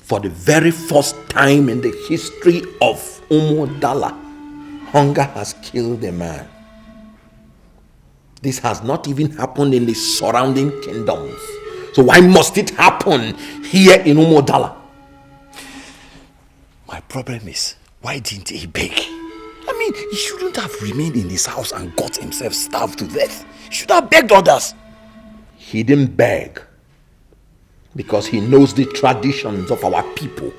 For the very first time in the history of Umudala, hunger has killed a man. This has not even happened in the surrounding kingdoms. So why must it happen here in Umudala? My problem is, why didn't he beg? I mean, he shouldn't have remained in his house and got himself starved to death. He should have begged others. He didn't beg because he knows the traditions of our people.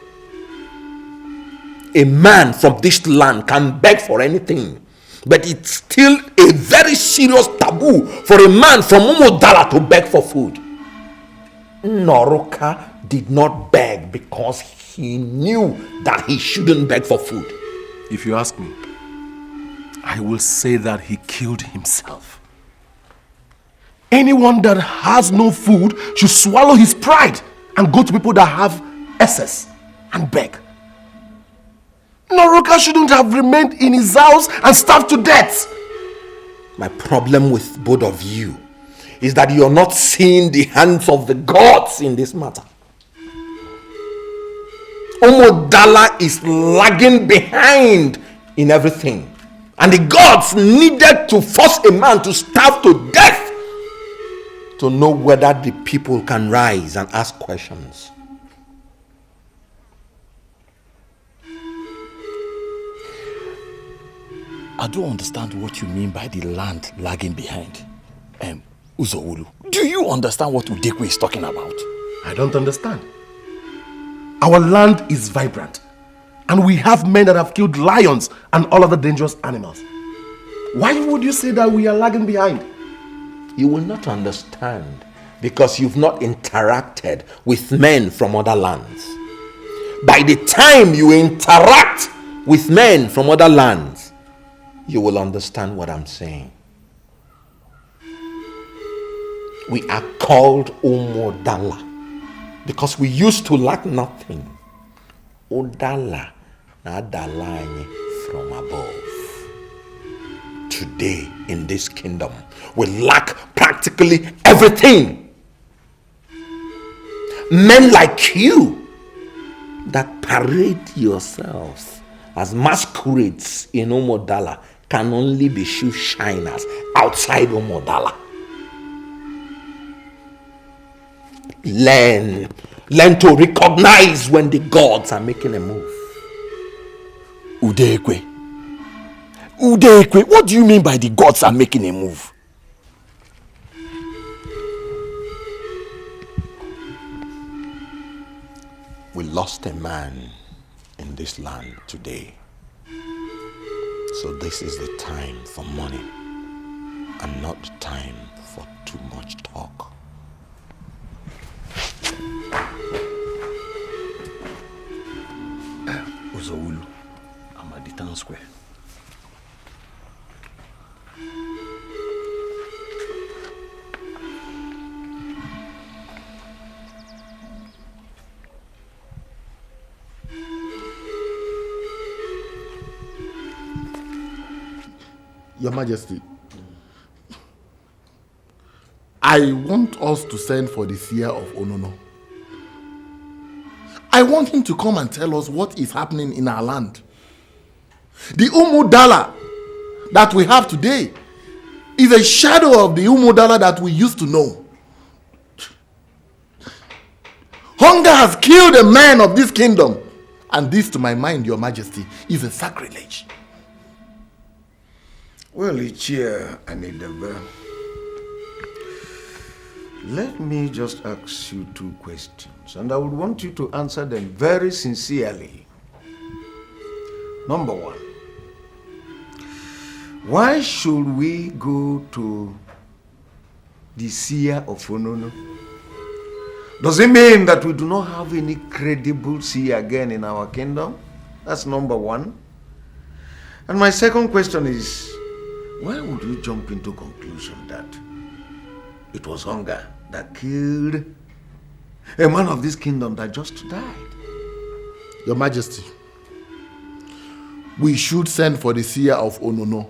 A man from this land can beg for anything, but it's still a very serious taboo for a man from Umudala to beg for food. Noroka did not beg because he knew that he shouldn't beg for food. If you ask me, I will say that he killed himself. Anyone that has no food should swallow his pride and go to people that have excess and beg. Noroka shouldn't have remained in his house and starved to death. My problem with both of you is that you're not seeing the hands of the gods in this matter. Umudala is lagging behind in everything. And the gods needed to force a man to starve to death to know whether the people can rise and ask questions. I don't understand what you mean by the land lagging behind. Uzoulu, do you understand what Udekwe is talking about? I don't understand. Our land is vibrant, and we have men that have killed lions and all other dangerous animals. Why would you say that we are lagging behind? You will not understand because you've not interacted with men from other lands. By the time you interact with men from other lands, you will understand what I'm saying. We are called Umudala because we used to lack nothing. Udala na dalanye from above. Today in this kingdom, we lack practically everything. Men like you that parade yourselves as masquerades in Umudala can only be shoe shiners outside Umudala. Learn to recognize when the gods are making a move. Udekwe, what do you mean by the gods are making a move? We lost a man in this land today. So this is the time for money and not the time for too much talk. Uzoulu, I'm at the town square. Your Majesty, I want us to send for the Seer of Onono. I want him to come and tell us what is happening in our land. The Umudala that we have today is a shadow of the Umudala that we used to know. Hunger has killed a man of this kingdom, and this, to my mind, Your Majesty, is a sacrilege. Well, Ichia Anidaba, let me just ask you two questions, and I would want you to answer them very sincerely. Number one, why should we go to the Seer of Onono? Does it mean that we do not have any credible Seer again in our kingdom? That's number one. And my second question is, why would you jump into conclusion that it was hunger that killed a man of this kingdom that just died? Your Majesty, we should send for the Seer of Onono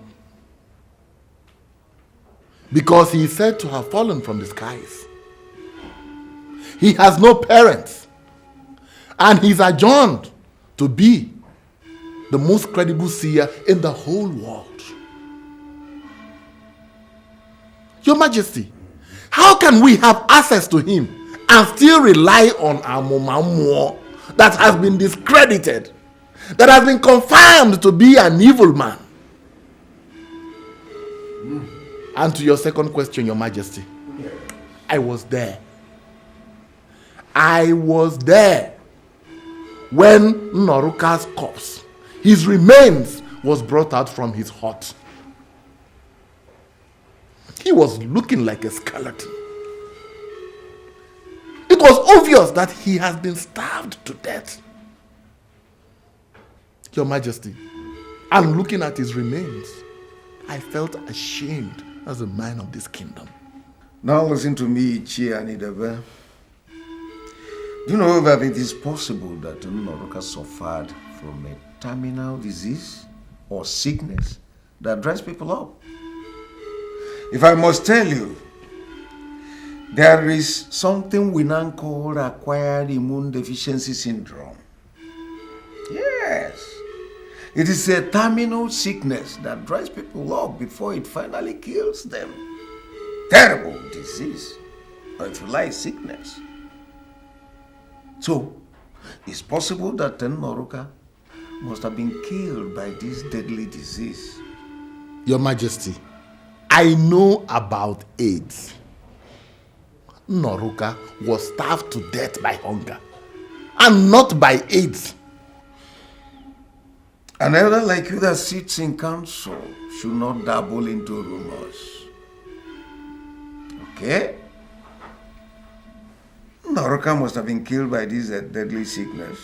because he is said to have fallen from the skies. He has no parents, And he's adjourned to be the most credible seer in the whole world. Your Majesty, how can we have access to him and still rely on our Momamuo that has been discredited, that has been confirmed to be an evil man? And to your second question, Your Majesty, I was there. I was there when Noruka's corpse, his remains, was brought out from his hut. He was looking like a skeleton. It was obvious that he has been starved to death. Your Majesty, and looking at his remains, I felt ashamed as a man of this kingdom. Now listen to me, Chi and Idebe. Do you know that it is possible that Noruka suffered from a terminal disease or sickness that dries people up? If I must tell you, there is something we now call acquired immune deficiency syndrome. Yes. It is a terminal sickness that dries people up before it finally kills them. Terrible disease, or if you like, sickness. So, it's possible that Noruka must have been killed by this deadly disease. Your Majesty, I know about AIDS. Noruka was starved to death by hunger, and not by AIDS. An elder like you that sits in council should not dabble into rumors. Okay? Noruka must have been killed by this deadly sickness.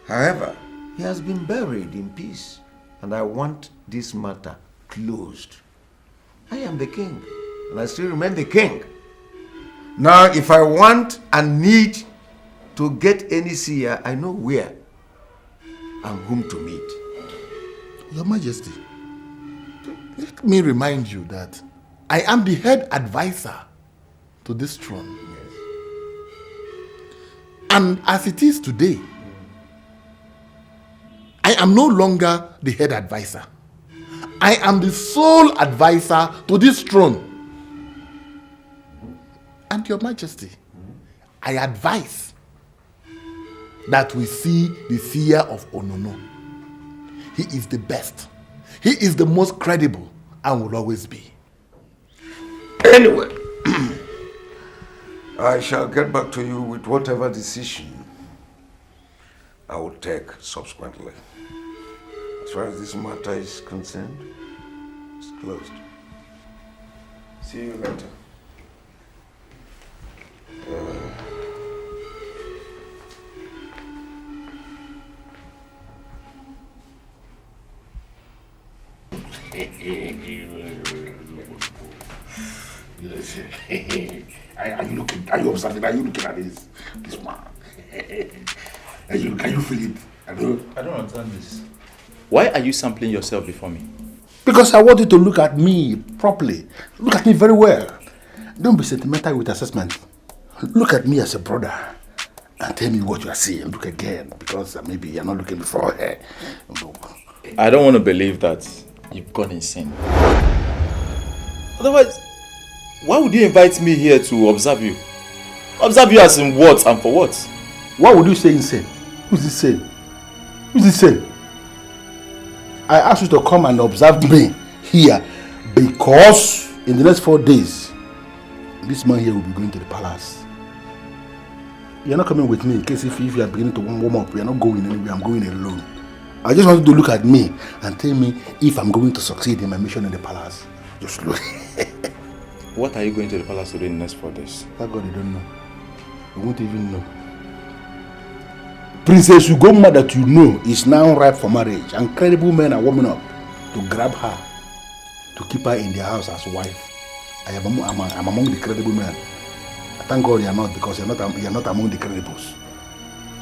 However, he has been buried in peace, and I want this matter closed. I am the king, and I still remain the king. Now, if I want and need to get any seer, I know where and whom to meet. Your Majesty, let me remind you that I am the head advisor to this throne. Yes. And as it is today, I am no longer the head advisor. I am the sole advisor to this throne. And Your Majesty, I advise that we see the seer of Onono. He is the best. He is the most credible and will always be. Anyway, I shall get back to you with whatever decision I will take subsequently. As far as this matter is concerned, it's closed. See you later. Are you observing? Are you looking at this man? Can you feel it? I don't understand this. Why are you sampling yourself before me? Because I want you to look at me properly. Look at me very well. Don't be sentimental with assessment. Look at me as a brother and tell me what you are seeing. Look again, because maybe you're not looking before. I don't want to believe that you've gone insane. Otherwise, why would you invite me here to observe you? Observe you as in what and for what? Why would you say insane? Who's insane? Who's insane? I asked you to come and observe me here because in the next 4 days, this man here will be going to the palace. You're not coming with me in case if you are beginning to warm up, we are not going anywhere. I'm going alone. I just want you to look at me and tell me if I'm going to succeed in my mission in the palace. Just look. What are you going to the palace to do in the next 4 days? Thank God you don't know. You won't even know. Princess Ugoma that you know is now ripe for marriage, and credible men are warming up to grab her, to keep her in their house as wife. I'm among the credible men. I thank God you are not, because you're not among the credibles.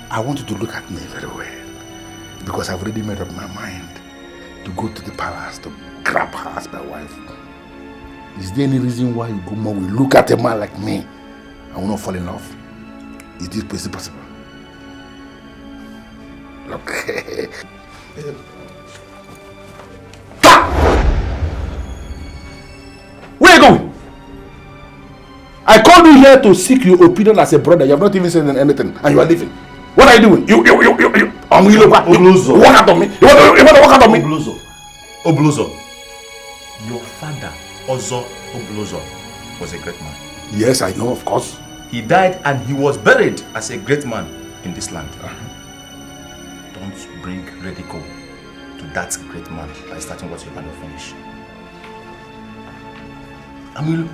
I want you to look at me very well, because I've already made up my mind to go to the palace to grab her as my wife. Is there any reason why Ugoma will look at a man like me and will not fall in love? Is this possible? Okay. Where are you going? I called you here to seek your opinion as a brother. You have not even said anything, and you are leaving. What are you doing? You walk out of me. You want to walk out of me? Obluzo. Your father, Ozo Obluzo, was a great man. Yes, I know, of course. He died and he was buried as a great man in this land. Don't bring ridicule to that great man by starting what you cannot finish. Amilu,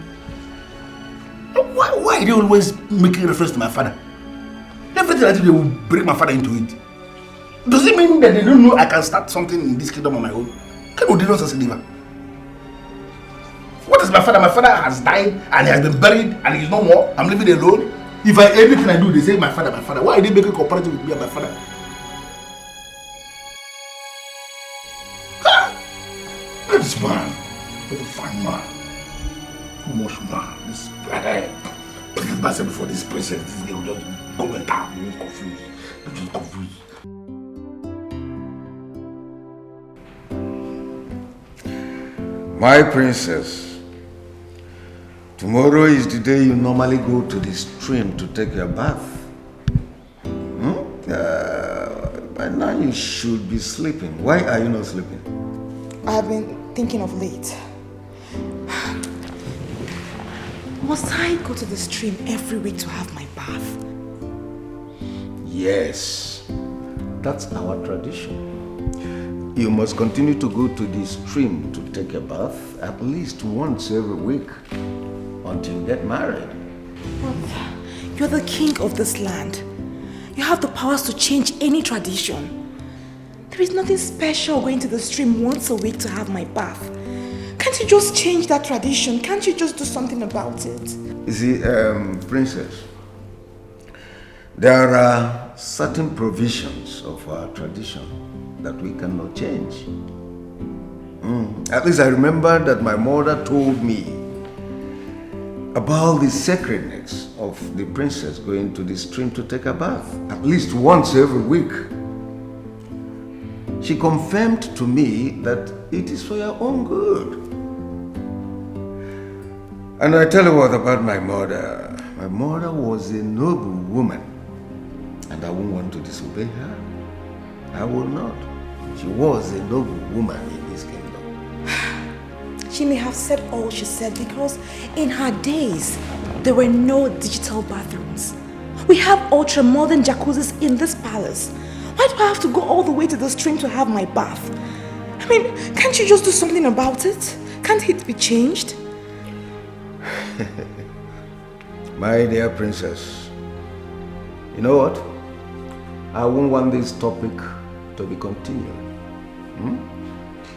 why are you always making reference to my father? Everything I do, they will break my father into it. Does it mean that they don't know I can start something in this kingdom on my own? What is my father? My father has died and he has been buried and he's no more. I'm living alone. If anything I do, they say my father, my father. Why are they making a comparative with me and my father? This man, what a fine man. Too much man. This put myself before this president. This guy will just go and down. You're confused. You're just confused. My princess, tomorrow is the day you normally go to the stream to take your bath. By now you should be sleeping. Why are you not sleeping? I've been thinking of late. Must I go to the stream every week to have my bath? Yes, that's our tradition. You must continue to go to the stream to take a bath at least once every week until you get married. But you're the king of this land. You have the powers to change any tradition. There is nothing special going to the stream once a week to have my bath. Can't you just change that tradition? Can't you just do something about it? You see, princess, there are certain provisions of our tradition that we cannot change. At least I remember that my mother told me about the sacredness of the princess going to the stream to take a bath at least once every week. She confirmed to me that it is for your own good. And I tell you what about my mother. My mother was a noble woman, and I won't want to disobey her. I will not. She was a noble woman in this kingdom. She may have said all she said because in her days, there were no digital bathrooms. We have ultra-modern jacuzzis in this palace. Why do I have to go all the way to the stream to have my bath? I mean, can't you just do something about it? Can't it be changed? My dear princess, you know what? I won't want this topic to be continued.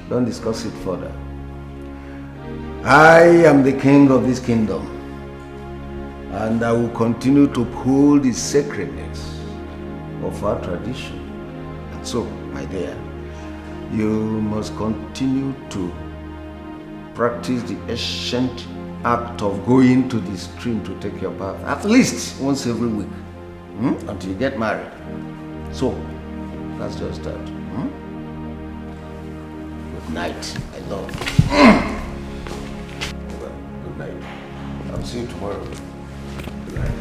Don't discuss it further. I am the king of this kingdom, and I will continue to uphold the sacredness of our tradition. And so, my dear, you must continue to practice the ancient act of going to the stream to take your bath at least once every week until you get married. So, that's just that. Good night. I love you. Good night. I'll see you tomorrow. Good night.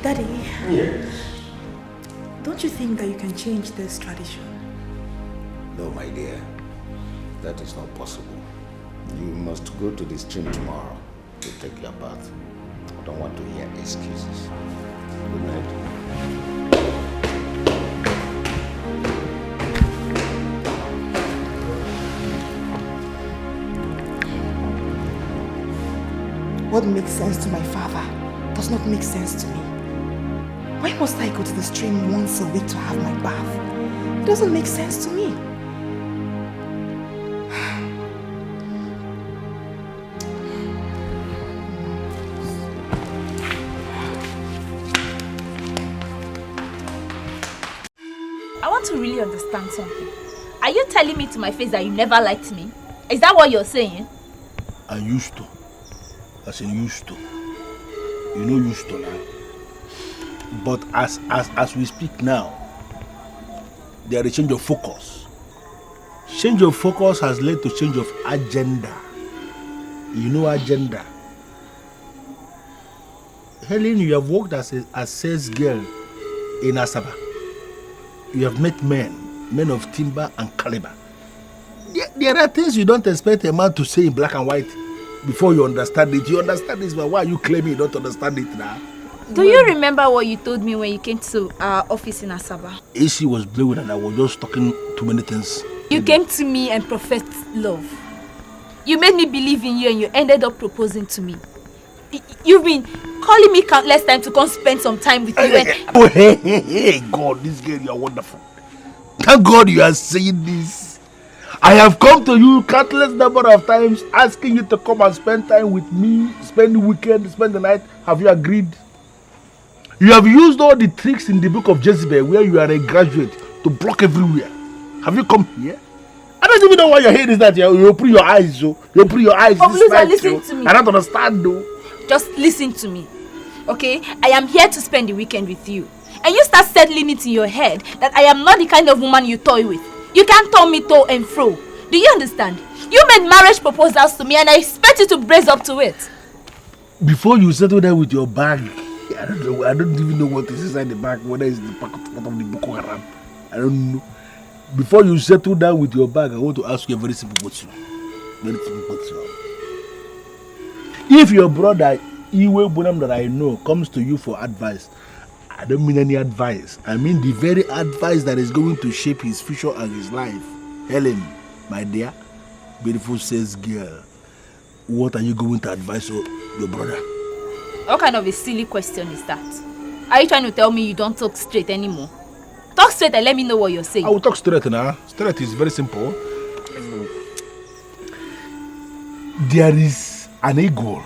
Daddy. Yes. Don't you think that you can change this tradition? No, my dear. That is not possible. You must go to the stream tomorrow to take your bath. I don't want to hear excuses. Good night. What makes sense to my father does not make sense to me. Why must I go to the stream once a week to have my bath? It doesn't make sense to me. I want to really understand something. Are you telling me to my face that you never liked me? Is that what you're saying? I used to. I said used to. You know used to now. But as we speak now, there is a change of focus. Change of focus has led to change of agenda. You know agenda. Helen, you have worked as a sales girl in Asaba. You have met men of timber and caliber. There are things you don't expect a man to say in black and white before you understand it. You understand this, but why are you claiming you don't understand it now? Do you remember what you told me when you came to our office in Asaba? AC was blowing and I was just talking too many things. You came to me and professed love. You made me believe in you and you ended up proposing to me. You've been calling me countless times to come spend some time with you. Oh, hey, God, this girl, you are wonderful. Thank God you are saying this. I have come to you countless number of times asking you to come and spend time with me, spend the weekend, spend the night. Have you agreed? You have used all the tricks in the book of Jezebel where you are a graduate to block everywhere. Have you come here? I don't even know why your head is that. You open your eyes, so you open your eyes. Oh, please, listen to me. I don't understand, though. Just listen to me, okay? I am here to spend the weekend with you. And you start settling it in your head that I am not the kind of woman you toy with. You can't turn me to and fro. Do you understand? You made marriage proposals to me and I expect you to brace up to it. Before you settle there with your bag, I don't know. I don't even know what is inside the bag, whether it's the part of the Boko Haram. I don't know. Before you settle down with your bag, I want to ask you a very simple question. Very simple question. If your brother, Iwe Bonam that I know, comes to you for advice, I don't mean any advice. I mean the very advice that is going to shape his future and his life. Helen, my dear, beautiful sales girl, what are you going to advise your brother? What kind of a silly question is that? Are you trying to tell me you don't talk straight anymore? Talk straight and let me know what you're saying. I will talk straight now. Straight is very simple. There is an eagle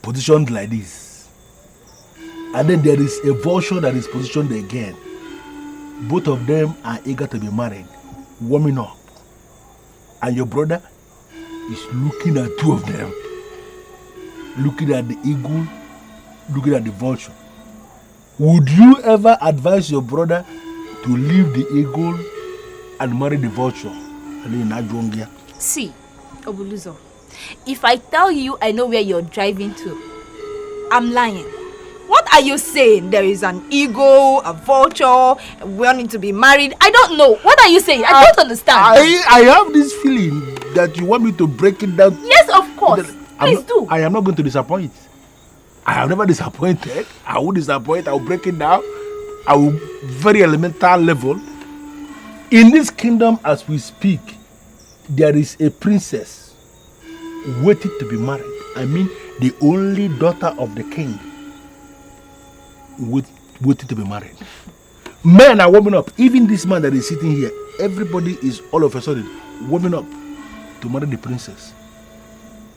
positioned like this. And then there is a vulture that is positioned again. Both of them are eager to be married, warming up. And your brother is looking at two of them. Looking at the eagle, looking at the vulture. Would you ever advise your brother to leave the eagle and marry the vulture? See, Obuluzo, if I tell you I know where you're driving to, I'm lying. What are you saying? There is an eagle, a vulture, wanting to be married. I don't know. What are you saying? I don't understand. I have this feeling that you want me to break it down. Yes, of course. Please do. I am not going to disappoint. I have never disappointed. I will disappoint. I will break it down. I will very elemental level. In this kingdom, as we speak, there is a princess waiting to be married. I mean, the only daughter of the king waiting to be married. Men are warming up. Even this man that is sitting here, everybody is all of a sudden warming up to marry the princess.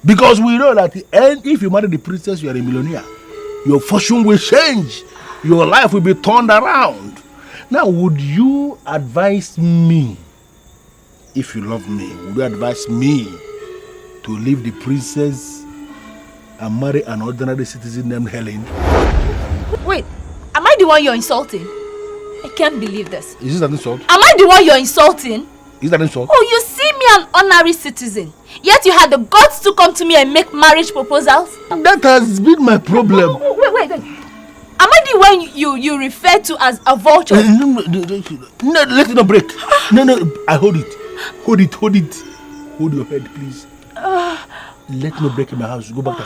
Because we know that at the end, if you marry the princess, you are a millionaire. Your fortune will change. Your life will be turned around. Now, would you advise me, if you love me, would you advise me to leave the princess and marry an ordinary citizen named Helen? Wait, am I the one you're insulting? I can't believe this. Is this an insult? Am I the one you're insulting? Is that an insult? Oh, you see me an honorary citizen, yet you had the guts to come to me and make marriage proposals? That has been my problem. Wait. Am I the one you refer to as a vulture? No, let it not break. No, I hold it. Hold it. Hold your head, please. Let me break in my house. Go back to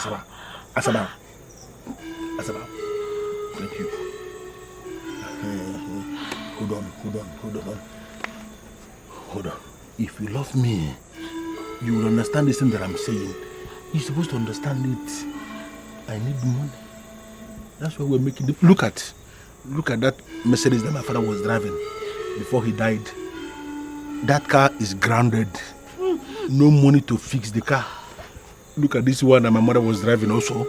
Asaba. Thank you. Hold on. If you love me, you will understand this thing that I'm saying. You're supposed to understand it. I need money. That's why we're making the... Look at that Mercedes that my father was driving before he died. That car is grounded. No money to fix the car. Look at this one that my mother was driving also.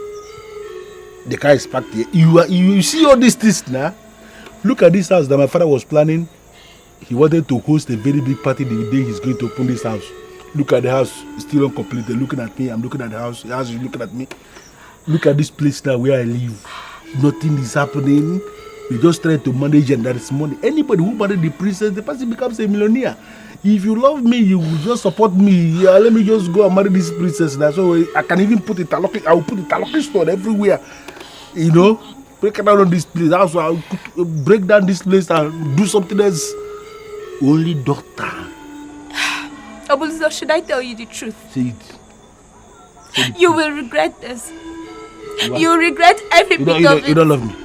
The car is parked here. You see all these things now? Look at this house that my father was planning. He wanted to host a very big party the day he's going to open this house. Look at the house, it's still uncompleted. Looking at me, I'm looking at the house is looking at me. Look at this place now where I live. Nothing is happening. You just try to manage and there is money. Anybody who married the princess, the person becomes a millionaire. If you love me, you will just support me. Yeah, let me just go and marry this princess. That's why I can even put it. I will put it a store everywhere. You know, break down on this place. That's why I'll break down this place and do something else. Only doctor. Obuluzo, should I tell you the truth? Say it. You will regret this. What? You will regret every bit of it. You don't love me.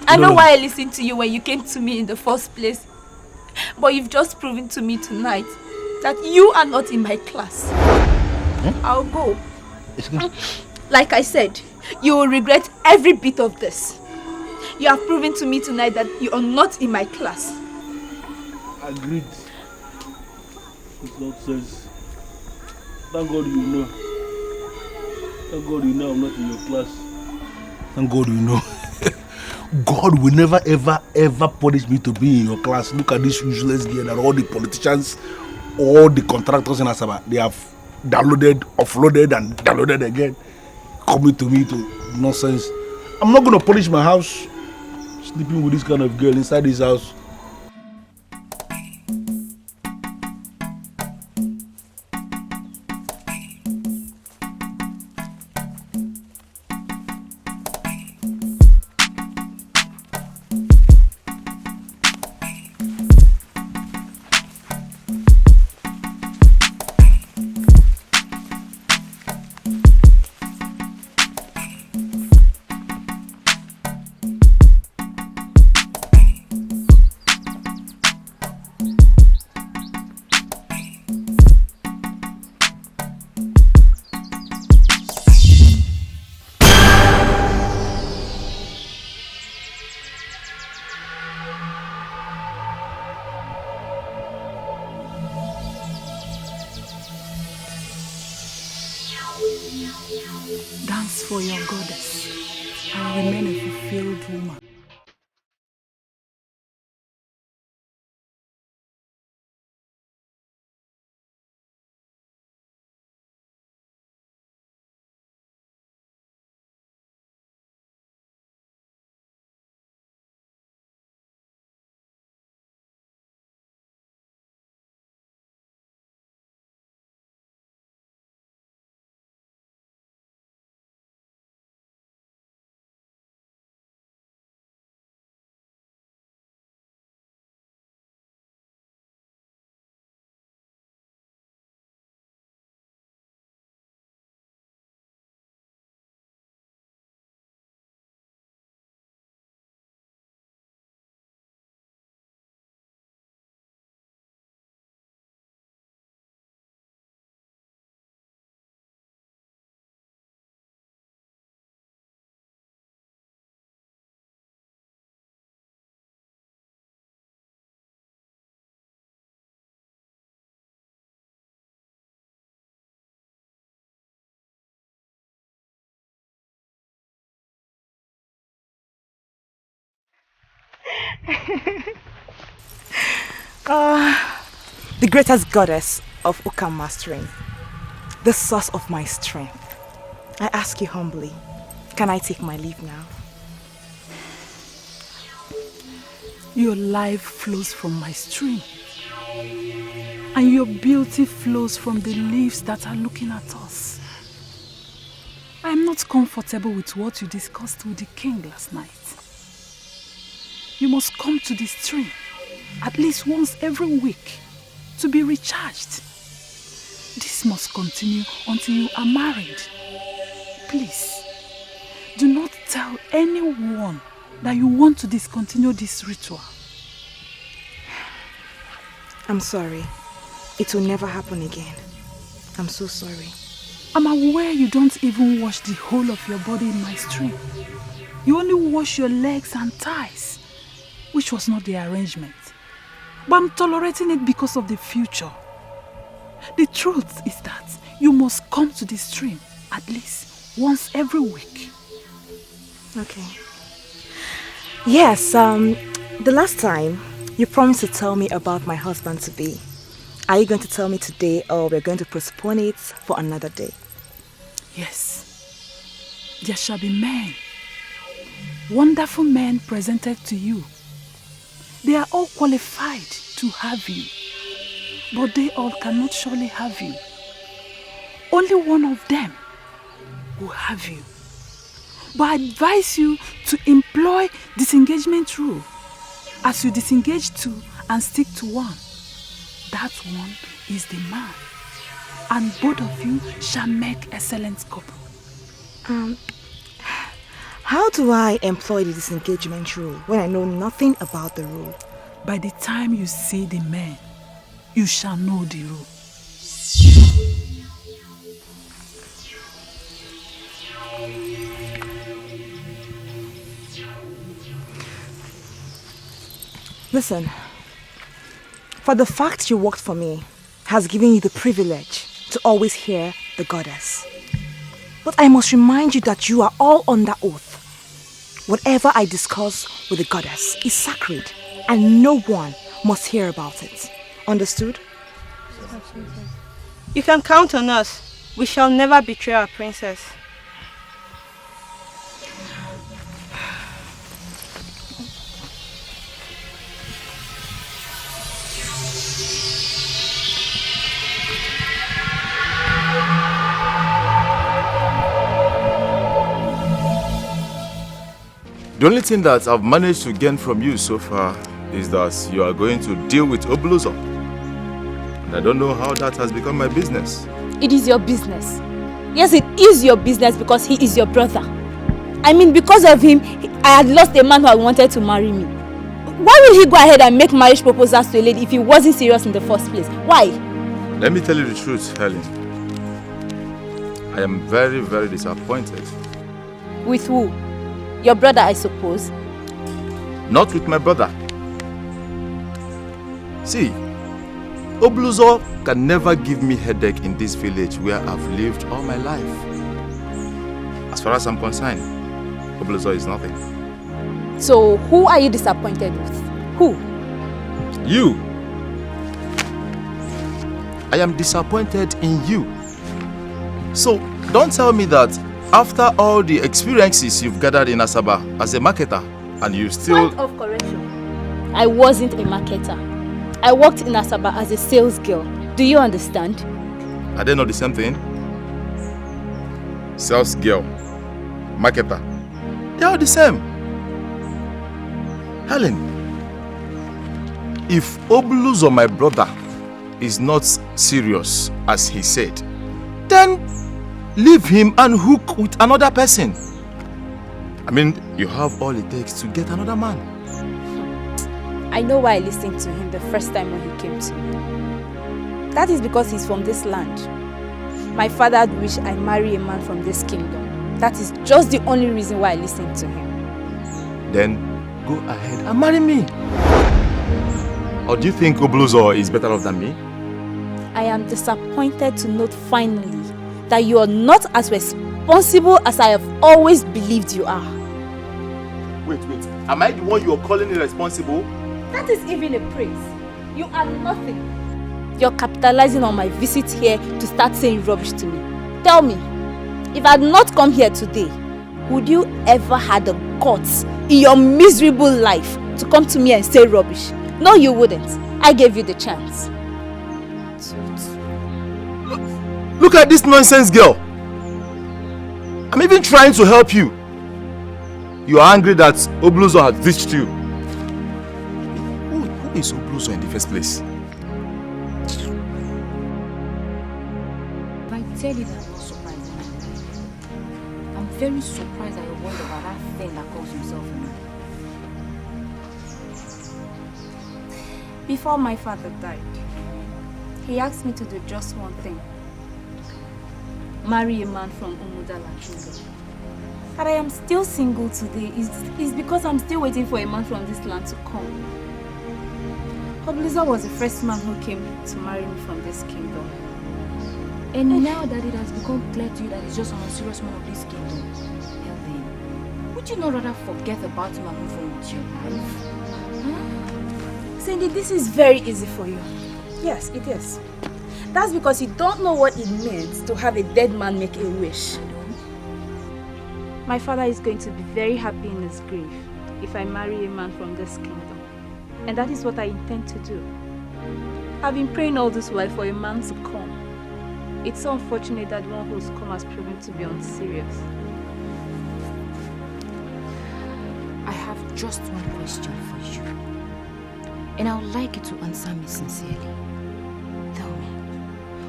I know why I listened to you when you came to me in the first place. But you've just proven to me tonight that you are not in my class. I'll go. Like I said, you will regret every bit of this. You have proven to me tonight that you are not in my class. Agreed. It's nonsense. Thank God you know. Thank God you know I'm not in your class. Thank God you know. God will never ever punish me to be in your class. Look at this useless girl and all the politicians, all the contractors in Asaba. They have downloaded, offloaded and downloaded again. Coming to me to nonsense. I'm not going to punish my house sleeping with this kind of girl inside this house. Dance for your goddess and remain a fulfilled woman. The greatest goddess of Ukam mastering, the source of my strength. I ask you humbly, can I take my leave now? Your life flows from my stream, and your beauty flows from the leaves that are looking at us. I am not comfortable with what you discussed with the king last night. You must come to the stream at least once every week to be recharged. This must continue until you are married. Please, do not tell anyone that you want to discontinue this ritual. I'm sorry. It will never happen again. I'm so sorry. I'm aware you don't even wash the whole of your body in my stream. You only wash your legs and thighs, which was not the arrangement. But I'm tolerating it because of the future. The truth is that you must come to the stream at least once every week. Okay. Yes, the last time you promised to tell me about my husband-to-be. Are you going to tell me today, or we're going to postpone it for another day? Yes. There shall be men wonderful men presented to you. They are all qualified to have you, but they all cannot surely have you. Only one of them will have you. But I advise you to employ disengagement rule. As you disengage two and stick to one, that one is the man. And both of you shall make excellent couple. How do I employ the disengagement rule when I know nothing about the rule? By the time you see the man, you shall know the rule. Listen, for the fact you worked for me has given you the privilege to always hear the goddess. But I must remind you that you are all under oath. Whatever I discuss with the goddess is sacred and no one must hear about it. Understood? You can count on us. We shall never betray our princess. The only thing that I've managed to gain from you so far is that you are going to deal with Obuluzo. And I don't know how that has become my business. It is your business. Yes, it is your business because he is your brother. I mean, because of him, I had lost a man who had wanted to marry me. Why would he go ahead and make marriage proposals to a lady if he wasn't serious in the first place? Why? Let me tell you the truth, Helen. I am very, very disappointed. With who? Your brother, I suppose. Not with my brother. See, Obuluzo can never give me headache in this village where I've lived all my life. As far as I'm concerned, Obuluzo is nothing. So, who are you disappointed with? Who? You. I am disappointed in you. So, don't tell me that after all the experiences you've gathered in Asaba as a marketer, and you still... Point of correction. I wasn't a marketer. I worked in Asaba as a sales girl. Do you understand? Are they not the same thing? Sales girl, marketer. They are the same. Helen, if Obuluzo, my brother, is not serious as he said, then leave him and hook with another person. I mean, you have all it takes to get another man. I know why I listened to him the first time when he came to me. That is because he's from this land. My father wished I marry a man from this kingdom. That is just the only reason why I listened to him. Then go ahead and marry me. Or do you think Obuluzo is better off than me? I am disappointed to note finally that you are not as responsible as I have always believed you are. Wait. Am I the one you are calling irresponsible? That is even a praise. You are nothing. You're capitalizing on my visit here to start saying rubbish to me. Tell me, if I had not come here today, would you ever had the guts in your miserable life to come to me and say rubbish? No, you wouldn't. I gave you the chance. Look at this nonsense girl. I'm even trying to help you. You are angry that Obuluzo had ditched you. Who is Obuluzo in the first place? I tell you that I'm not surprised. I'm very surprised at your word about that thing that calls himself a man. Before my father died, he asked me to do just one thing. Marry a man from Umudala kingdom. That I am still single today is because I'm still waiting for a man from this land to come. Obuluzo was the first man who came to marry me from this kingdom. And now that it has become clear to you that he's just an unserious man of this kingdom, Helen, would you not rather forget about him and move on with your life? Huh? Cindy, this is very easy for you. Yes, it is. That's because you don't know what it means to have a dead man make a wish. My father is going to be very happy in his grave if I marry a man from this kingdom. And that is what I intend to do. I've been praying all this while for a man to come. It's so unfortunate that one who's come has proven to be unserious. I have just one question for you. And I would like you to answer me sincerely. Tell me,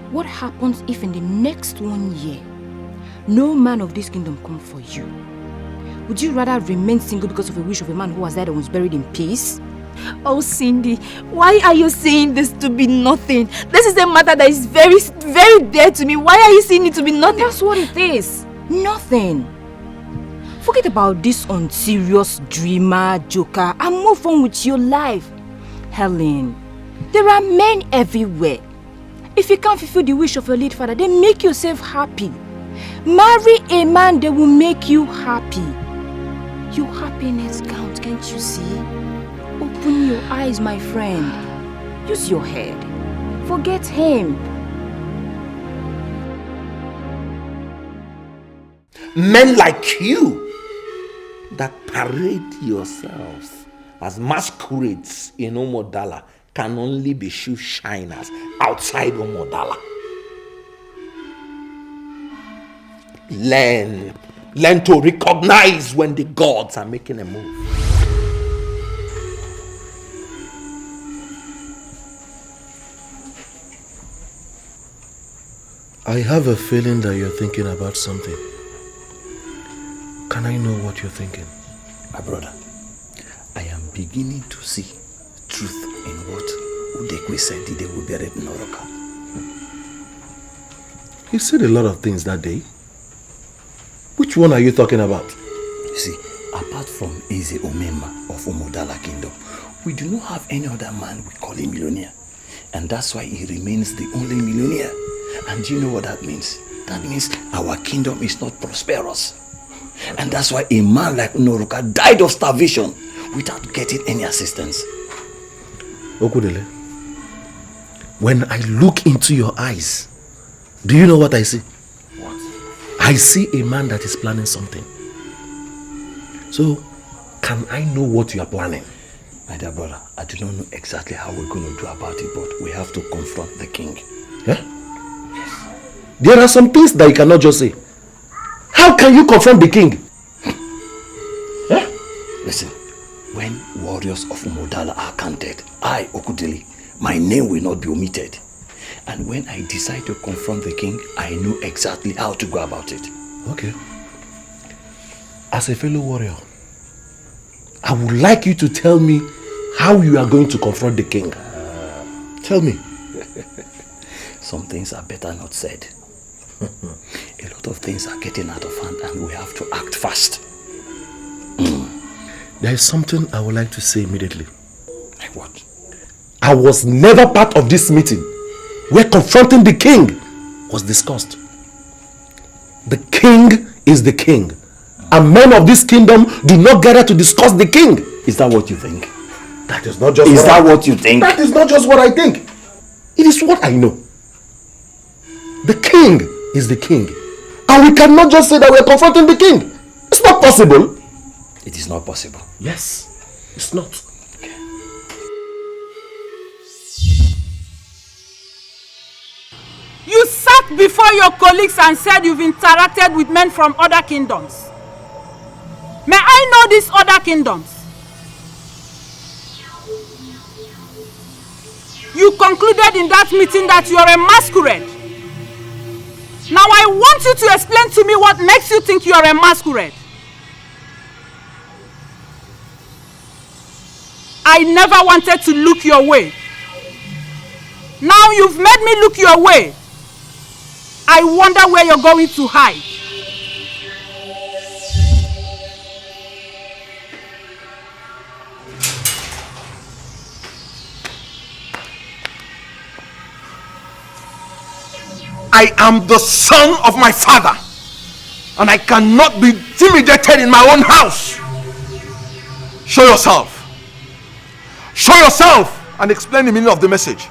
what happens if in the next 1 year, no man of this kingdom come for you? Would you rather remain single because of a wish of a man who has died and was buried in peace? Oh, Cindy, why are you saying this to be nothing? This is a matter that is very, very dear to me. Why are you saying it to be nothing? That's what it is. Nothing. Forget about this unserious dreamer, joker, and move on with your life. Helen, there are men everywhere. If you can't fulfill the wish of your late father, then make yourself happy. Marry a man that will make you happy. Your happiness counts, can't you see? Open your eyes, my friend. Use your head. Forget him. Men like you that parade yourselves as masquerades in Omodala can only be shoe shiners outside Omodala. Learn to recognize when the gods are making a move. I have a feeling that you're thinking about something. Can I know what you're thinking? My brother, I am beginning to see truth in what Udekwe said the day we buried Noroka. He said a lot of things that day. Which one are you talking about? You see, apart from Eze Omemma of Omodala Kingdom, we do not have any other man we call a millionaire. And that's why he remains the only millionaire. And do you know what that means? That means our kingdom is not prosperous. And that's why a man like Noroka died of starvation without getting any assistance. Okudele, when I look into your eyes, do you know what I see? What? I see a man that is planning something. So, can I know what you are planning? My dear brother, I do not know exactly how we're going to do about it, but we have to confront the king. Yeah? There are some things that you cannot just say. How can you confront the king? Yeah? Listen, when warriors of Umodala are counted, I, Okudili, my name will not be omitted. And when I decide to confront the king, I know exactly how to go about it. Okay. As a fellow warrior, I would like you to tell me how you are going to confront the king. Tell me. Some things are better not said. A lot of things are getting out of hand and we have to act fast. There is something I would like to say immediately. Like what? I was never part of this meeting where confronting the king was discussed. The king is the king. And men of this kingdom do not gather to discuss the king. Is that what you think? That is not just what you think? That is not just what I think. It is what I know. The king is the king. And we cannot just say that we are confronting the king. It's not possible. It is not possible. Yes, it's not. Okay. You sat before your colleagues and said you've interacted with men from other kingdoms. May I know these other kingdoms? You concluded in that meeting that you are a masquerade. Now I want you to explain to me what makes you think you are a masquerade. I never wanted to look your way. Now you've made me look your way. I wonder where you're going to hide. I am the son of my father, and I cannot be intimidated in my own house. Show yourself. Show yourself and explain the meaning of the message.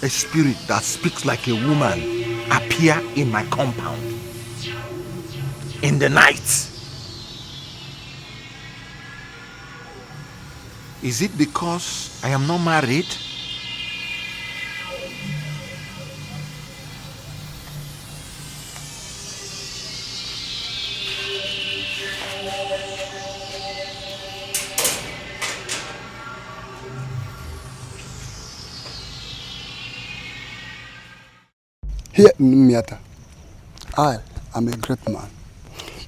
a spirit that speaks like a woman appear in my compound in the night? Is it because I am not married? Here in Miata, I am a great man.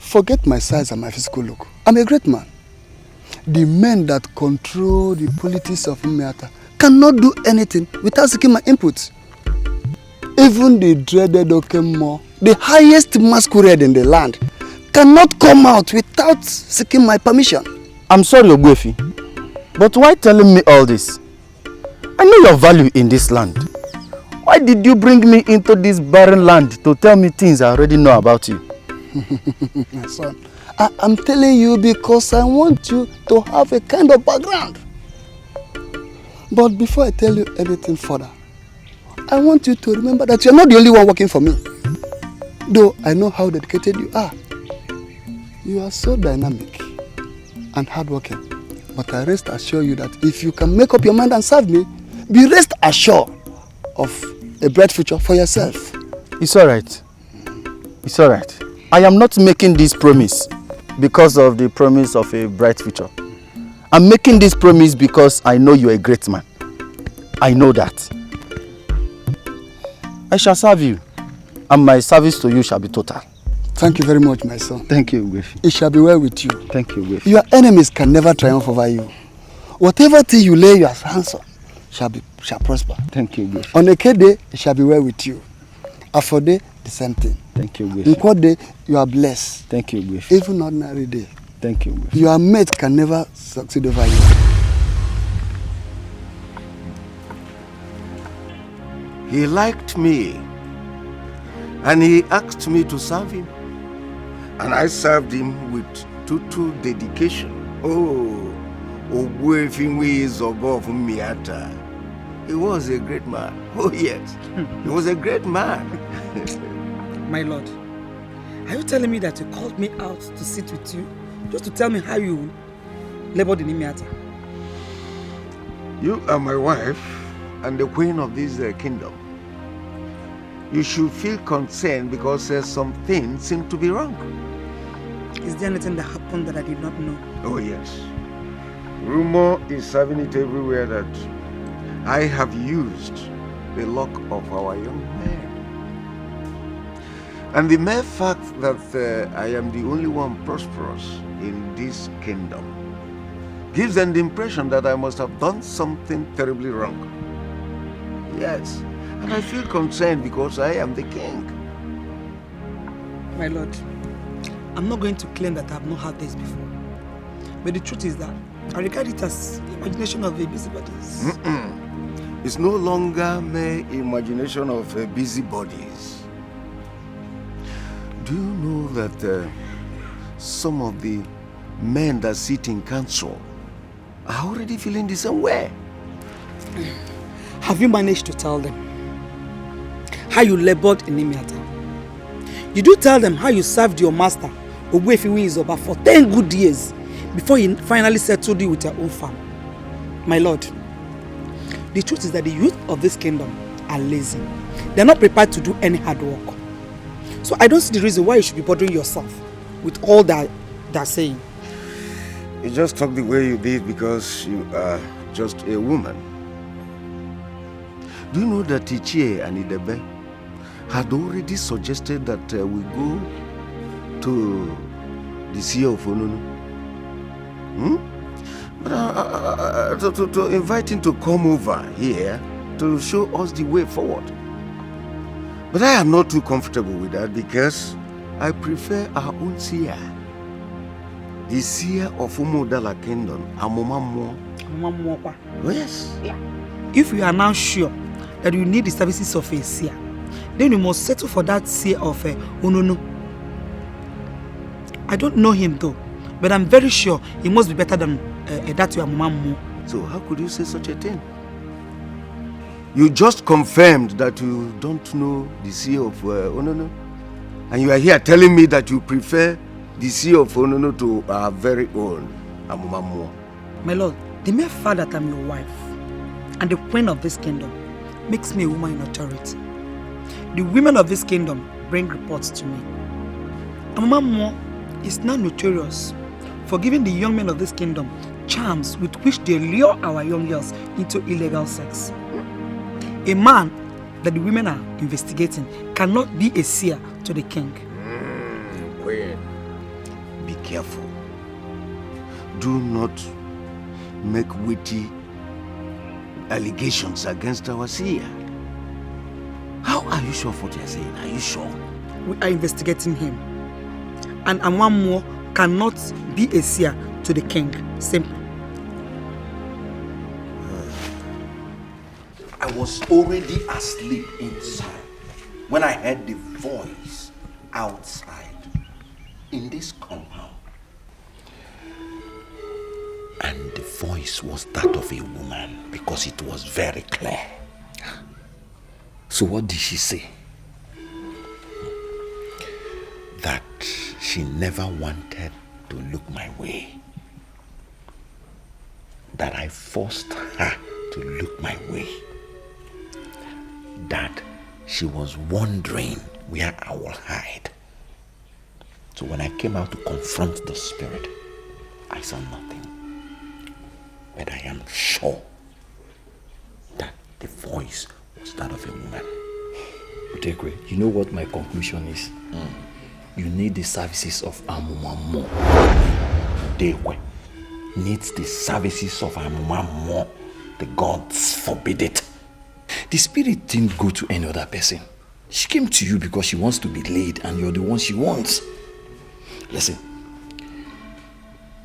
Forget my size and my physical look. I'm a great man. The men that control the politics of Miata cannot do anything without seeking my input. Even the dreaded Okemo, the highest masquerade in the land, cannot come out without seeking my permission. I'm sorry, Ogbuefi, but why telling me all this? I know your value in this land. Why did you bring me into this barren land to tell me things I already know about you? My son, I'm telling you because I want you to have a kind of background. But before I tell you anything further, I want you to remember that you're not the only one working for me. Though I know how dedicated you are. You are so dynamic and hardworking. But I rest assure you that if you can make up your mind and serve me, be rest assured of a bright future for yourself. It's alright. It's alright. I am not making this promise because of the promise of a bright future. I'm making this promise because I know you're a great man. I know that. I shall serve you, and my service to you shall be total. Thank you very much, my son. Thank you, Ogbuefi. It shall be well with you. Thank you, Ogbuefi. Your enemies can never triumph over you. Whatever thing you lay your hands on shall prosper. Thank you, Ogbuefi. On a K-day, it shall be well with you. Afode, the same thing. Thank you, Ogbuefi. In quad day, you are blessed. Thank you, Ogbuefi. Even ordinary day. Thank you, Ogbuefi. Your mate can never succeed over you. He liked me, and he asked me to serve him, and I served him with total dedication. Oh, Ogbuefi is above Miata. He was a great man. Oh yes, he was a great man. My lord, are you telling me that you called me out to sit with you just to tell me how you labored in Miata? You are my wife and the queen of this kingdom. You should feel concerned because some things seem to be wrong. Is there anything that happened that I did not know? Oh yes. Rumor is serving it everywhere that I have used the luck of our young men. And the mere fact that I am the only one prosperous in this kingdom gives them the impression that I must have done something terribly wrong. Yes, and I feel concerned because I am the king. My lord, I'm not going to claim that I have not had this before. But the truth is that I regard it as imagination of a busybodies. It's no longer mere imagination of busybodies. Do you know that some of the men that sit in council are already feeling the same way? Have you managed to tell them how you labored in Imiata? Did you tell them how you served your master, Ogbuefi Izoba, for 10 good years before he finally settled you with your own farm? My lord, the truth is that the youth of this kingdom are lazy. They're not prepared to do any hard work. So I don't see the reason why you should be bothering yourself with all that they're saying. You just talk the way you did because you are just a woman. Do you know that Ichie and Idebe had already suggested that we go to the Seer of Onunu? But to invite him to come over here to show us the way forward. But I am not too comfortable with that because I prefer our own Seer. The Seer of Umudala Kingdom, Amomamo. Oh yes. Yeah. If you are now sure that you need the services of a Seer, then you must settle for that Seer of Onunu. I don't know him though, but I'm very sure he must be better than that your Amomamo. So how could you say such a thing? You just confirmed that you don't know the Seer of Onono. And you are here telling me that you prefer the Seer of Onono to our very own Amumammo. My lord, the mere fact that I'm your wife and the queen of this kingdom makes me a woman in authority. The women of this kingdom bring reports to me. Amumammo is now notorious for giving the young men of this kingdom charms with which they lure our young girls into illegal sex. A man that the women are investigating cannot be a seer to the king. Queen, be careful. Do not make witty allegations against our seer. How are you sure of what you are saying? Are you sure? We are investigating him. And Amumammo cannot be a seer to the king. Simple. I was already asleep inside when I heard the voice outside in this compound. And the voice was that of a woman because it was very clear. So what did she say? That she never wanted to look my way. That I forced her to look my way. That she was wondering where I will hide. So when I came out to confront the spirit, I saw nothing. But I am sure that the voice was that of a woman. Utekwe, you know what my conclusion is? You need the services of Amumammo. Utekwe needs the services of Amumammo. The gods forbid it. The spirit didn't go to any other person. She came to you because she wants to be laid and you're the one she wants. Listen,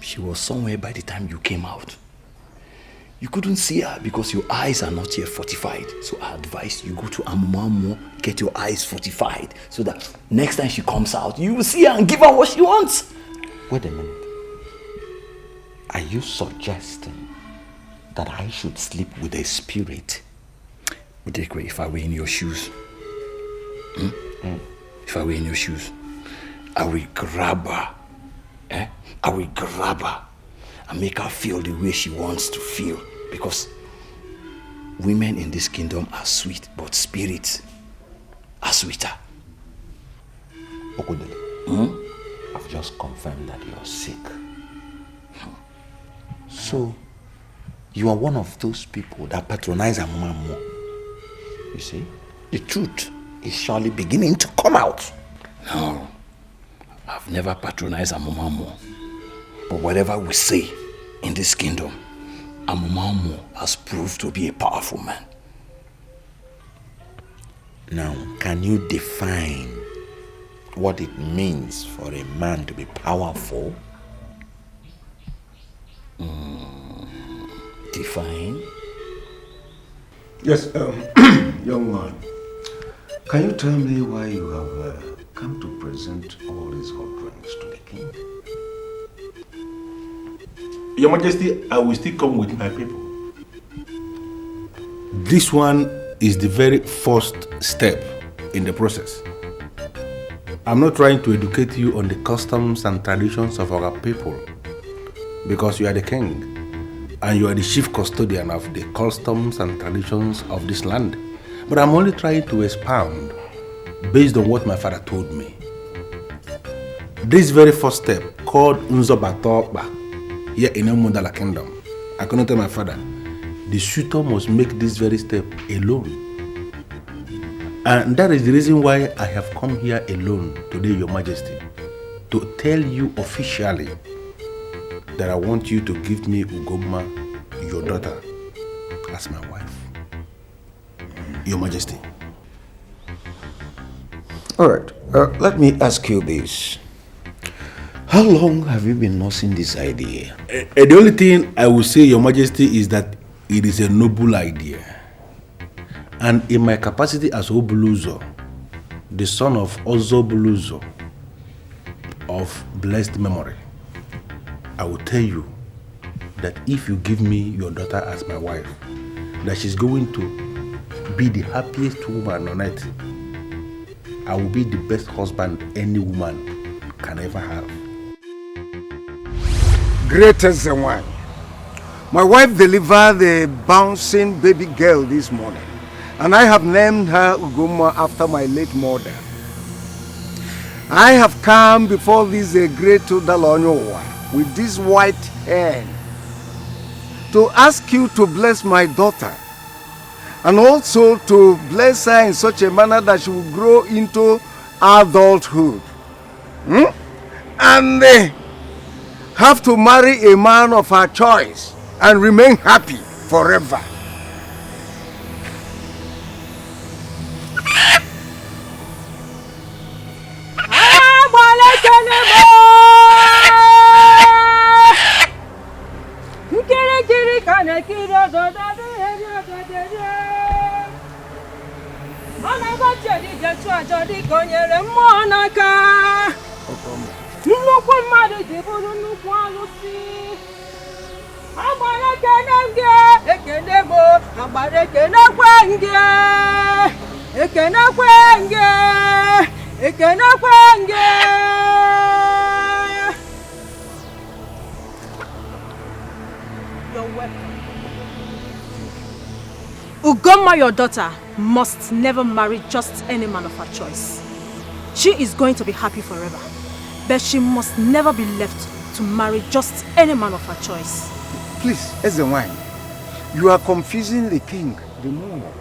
she was somewhere by the time you came out. You couldn't see her because your eyes are not yet fortified. So I advise you go to Amumammo, get your eyes fortified so that next time she comes out, you will see her and give her what she wants. Wait a minute. Are you suggesting that I should sleep with a spirit? Udekwe, if I were in your shoes, if I were in your shoes, I will grab her. I will grab her and make her feel the way she wants to feel. Because women in this kingdom are sweet, but spirits are sweeter. Okudele, I've just confirmed that you're sick. So, you are one of those people that patronize Amumammo. You see, the truth is surely beginning to come out. No, I've never patronized Amumammo. But whatever we say in this kingdom, Amumammo has proved to be a powerful man. Now, can you define what it means for a man to be powerful? Define? Yes, young man. Can you tell me why you have come to present all these hot drinks to the king? Your Majesty, I will still come with my people. This one is the very first step in the process. I'm not trying to educate you on the customs and traditions of our people, because you are the king and you are the chief custodian of the customs and traditions of this land. But I'm only trying to expound based on what my father told me. This very first step, called Nzobatoba, here in Umudala Kingdom, I cannot tell my father, the suitor must make this very step alone. And that is the reason why I have come here alone today, Your Majesty, to tell you officially that I want you to give me Ugoma, your daughter, as my wife. Your Majesty. All right, let me ask you this. How long have you been nursing this idea? The only thing I will say, Your Majesty, is that it is a noble idea. And in my capacity as Obuluzo, the son of Ozobuluzo of blessed memory, I will tell you that if you give me your daughter as my wife, that she's going to be the happiest woman on earth, I will be the best husband any woman can ever have. Greatest than one. My wife delivered a bouncing baby girl this morning, and I have named her Ugoma after my late mother. I have come before this great Udalonyowa with this white hand to ask you to bless my daughter, and also to bless her in such a manner that she will grow into adulthood. And have to marry a man of her choice and remain happy forever. You're welcome. Ugoma, your daughter, must never marry just any man of her choice. She is going to be happy forever, but she must never be left to marry just any man of her choice. Please, Ezewine, you are confusing the king the more.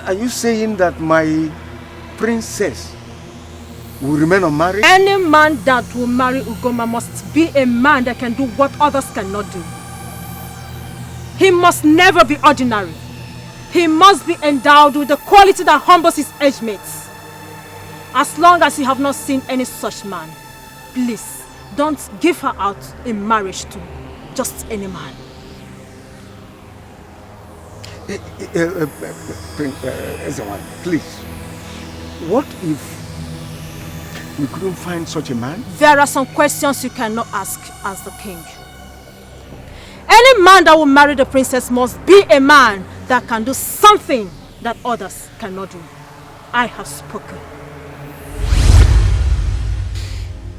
Are you saying that my princess will remain unmarried? Any man that will marry Ugoma must be a man that can do what others cannot do. He must never be ordinary. He must be endowed with the quality that humbles his age mates. As long as you have not seen any such man, please don't give her out in marriage to just any man. Ezewine, please. What if we couldn't find such a man? There are some questions you cannot ask as the king. Any man that will marry the princess must be a man that can do something that others cannot do. I have spoken.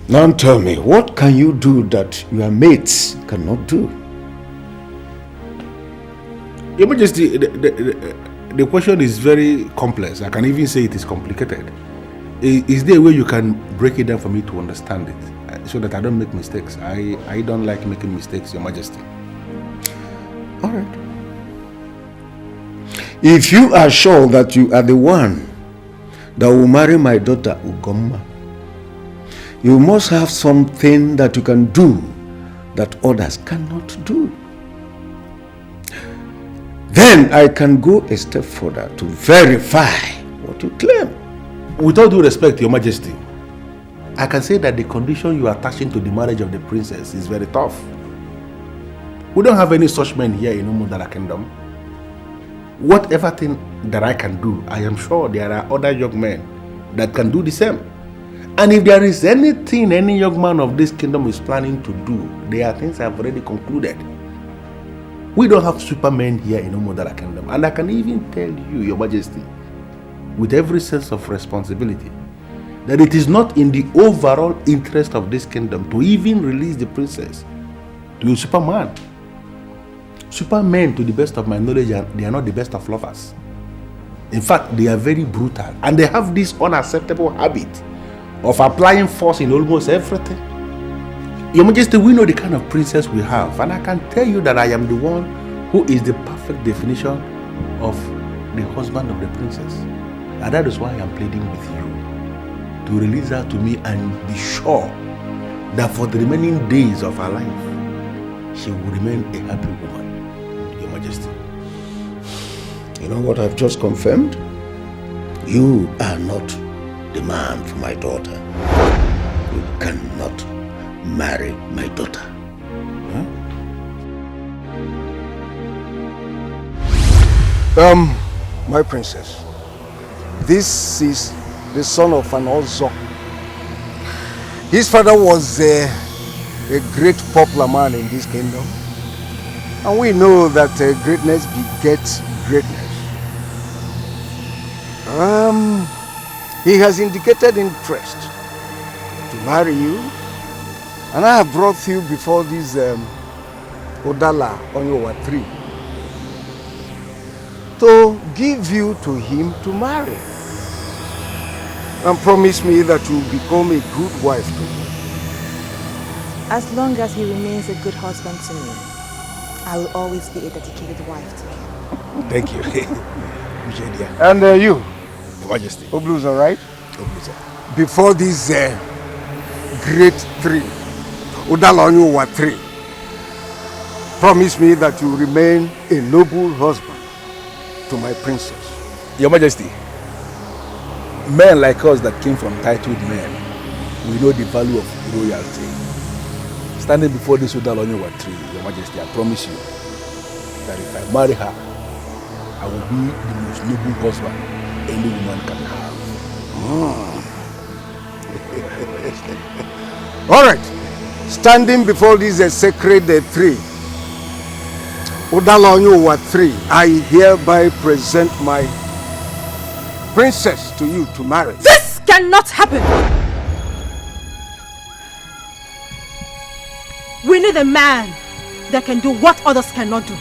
Now tell me, what can you do that your mates cannot do? Your Majesty, the question is very complex. I can even say it is complicated. Is there a way you can break it down for me to understand it, so that I don't make mistakes? I don't like making mistakes, Your Majesty. All right. If you are sure that you are the one that will marry my daughter Ugoma, you must have something that you can do that others cannot do. Then I can go a step further to verify what you claim. With all due respect, Your Majesty, I can say that the condition you are attaching to the marriage of the princess is very tough. We don't have any such men here in Umudala Kingdom. Whatever thing that I can do, I am sure there are other young men that can do the same. And if there is anything any young man of this kingdom is planning to do, there are things I have already concluded. We don't have supermen here in Umudala Kingdom. And I can even tell you, Your Majesty, with every sense of responsibility, that it is not in the overall interest of this kingdom to even release the princess to a superman. Supermen, to the best of my knowledge, they are not the best of lovers. In fact, they are very brutal, and they have this unacceptable habit of applying force in almost everything. Your Majesty, we know the kind of princess we have, and I can tell you that I am the one who is the perfect definition of the husband of the princess. And that is why I am pleading with you to release her to me and be sure that for the remaining days of her life, she will remain a happy woman. Your Majesty. You know what I've just confirmed? You are not the man for my daughter. You cannot marry my daughter. My princess, this is the son of an Ozo. His father was a great popular man in this kingdom. And we know that greatness begets greatness. He has indicated interest to marry you, and I have brought you before this Odala Onyowa tree to give you to him to marry. And promise me that you will become a good wife to him. As long as he remains a good husband to me, I will always be a dedicated wife to him. Thank you. And you, Your Majesty. Obluzo, right? Obluzo. Before this great tree, Odala Onyowa tree, promise me that you remain a noble husband to my princess. Your Majesty, men like us that came from titled men, we know the value of royalty. Standing before this Odala Onyowa tree, Your Majesty, I promise you that if I marry her, I will be the most noble husband any woman can have. All right. Standing before this sacred tree, Odala Onyowa tree, I hereby present my princess to you to marry. This cannot happen! We need a man that can do what others cannot do.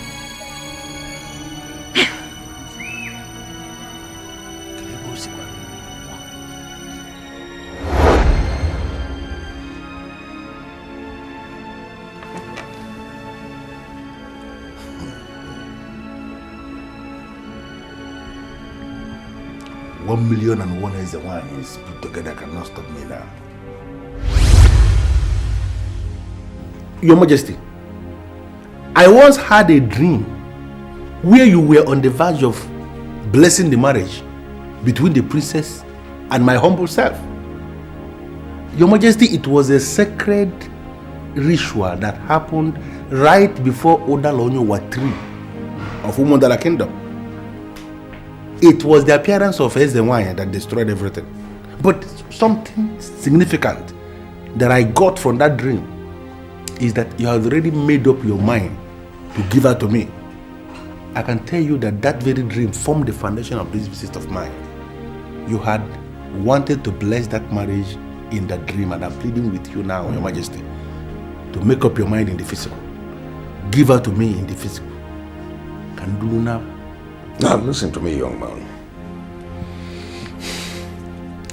$1,000,001 is the one is put together cannot stop me now. Your Majesty, I once had a dream where you were on the verge of blessing the marriage between the princess and my humble self. Your Majesty, it was a sacred ritual that happened right before Odala Onyowa tree of Umodala Kingdom. It was the appearance of Ezenwanya that destroyed everything. But something significant that I got from that dream is that you have already made up your mind to give her to me. I can tell you that that very dream formed the foundation of this visit of mine. You had wanted to bless that marriage in that dream, and I'm pleading with you now, Your Majesty, to make up your mind in the physical. Give her to me in the physical. Can do now. Now listen to me, young man.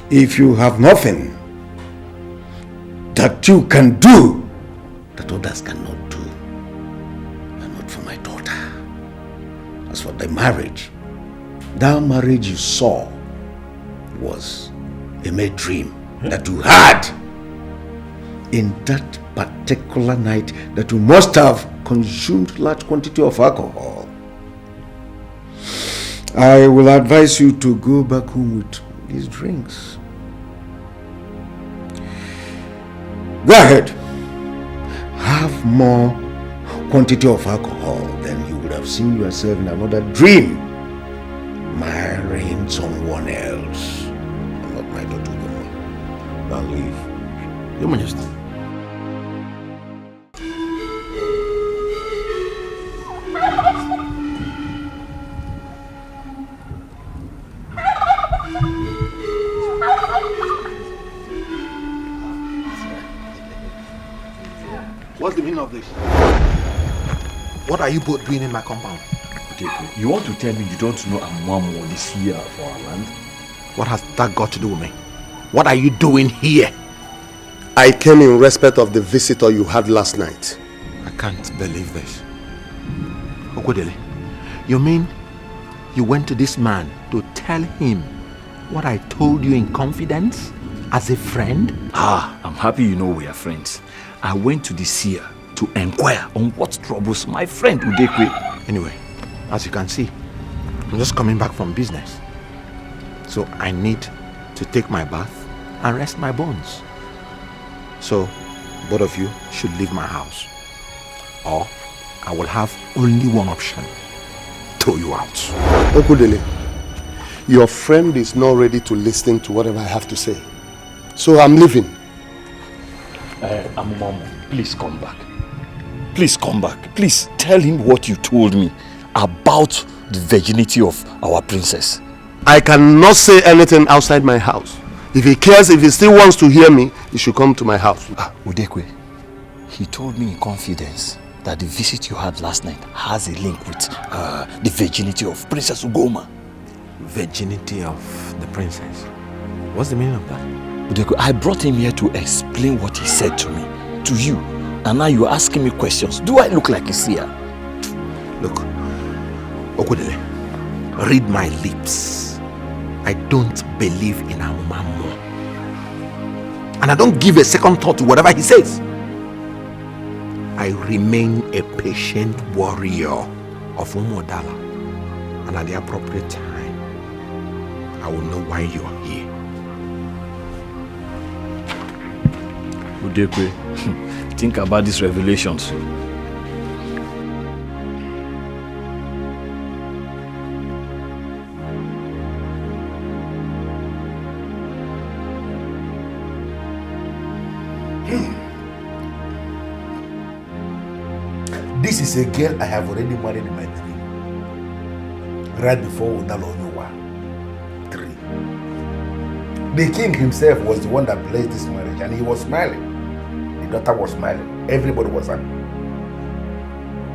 If you have nothing that you can do that others cannot do, and not for my daughter. As for the marriage, that marriage you saw was a mere dream that you had in that particular night that you must have consumed large quantity of alcohol. I will advise you to go back home with these drinks. Go ahead. Have more quantity of alcohol than you would have seen yourself in another dream marrying someone else. Not my daughter. Now leave. Your Majesty. What's the meaning of this? What are you both doing in my compound? Okay, you want to tell me you don't know Amwamu or the Seer for our land? What has that got to do with me? What are you doing here? I came in respect of the visitor you had last night. I can't believe this. Okodele, you mean you went to this man to tell him what I told you in confidence as a friend? I'm happy you know we are friends. I went to the Seer to inquire on what troubles my friend Udekwe. Anyway, as you can see, I'm just coming back from business. So I need to take my bath and rest my bones. So both of you should leave my house. Or I will have only one option. Throw you out. Okudele, your friend is not ready to listen to whatever I have to say. So I'm leaving. Amumamu, please come back. Please come back. Please tell him what you told me about the virginity of our princess. I cannot say anything outside my house. If he cares, if he still wants to hear me, he should come to my house. Udekwe, he told me in confidence that the visit you had last night has a link with the virginity of Princess Ugoma. Virginity of the princess? What's the meaning of that? Udekwe, I brought him here to explain what he said to me, to you. And now you're asking me questions. Do I look like a seer? Look, Okudele, read my lips. I don't believe in Amumamo. And I don't give a second thought to whatever he says. I remain a patient warrior of Umodala. And at the appropriate time, I will know why you are here. Udekwe, think about these revelations. This is a girl I have already married in my dream. Right before Udaloyowa. 3. The king himself was the one that blessed this marriage, and he was smiling. The daughter was smiling. Everybody was happy.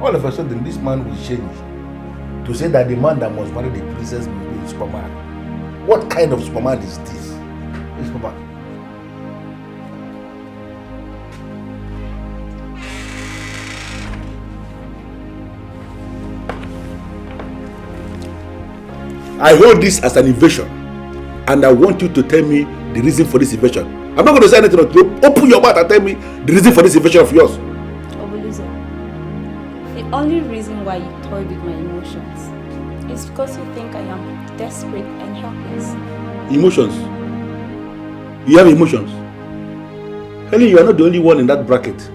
All of a sudden, this man will change to say that the man that must marry the princess will be Superman. What kind of Superman is this? It's Superman. I hold this as an invasion, and I want you to tell me the reason for this invasion. I'm not going to say anything. Open your mouth and tell me the reason for this invasion of yours. Obuluzo, the only reason why you toy with my emotions is because you think I am desperate and helpless. Emotions? You have emotions? Helen, you are not the only one in that bracket.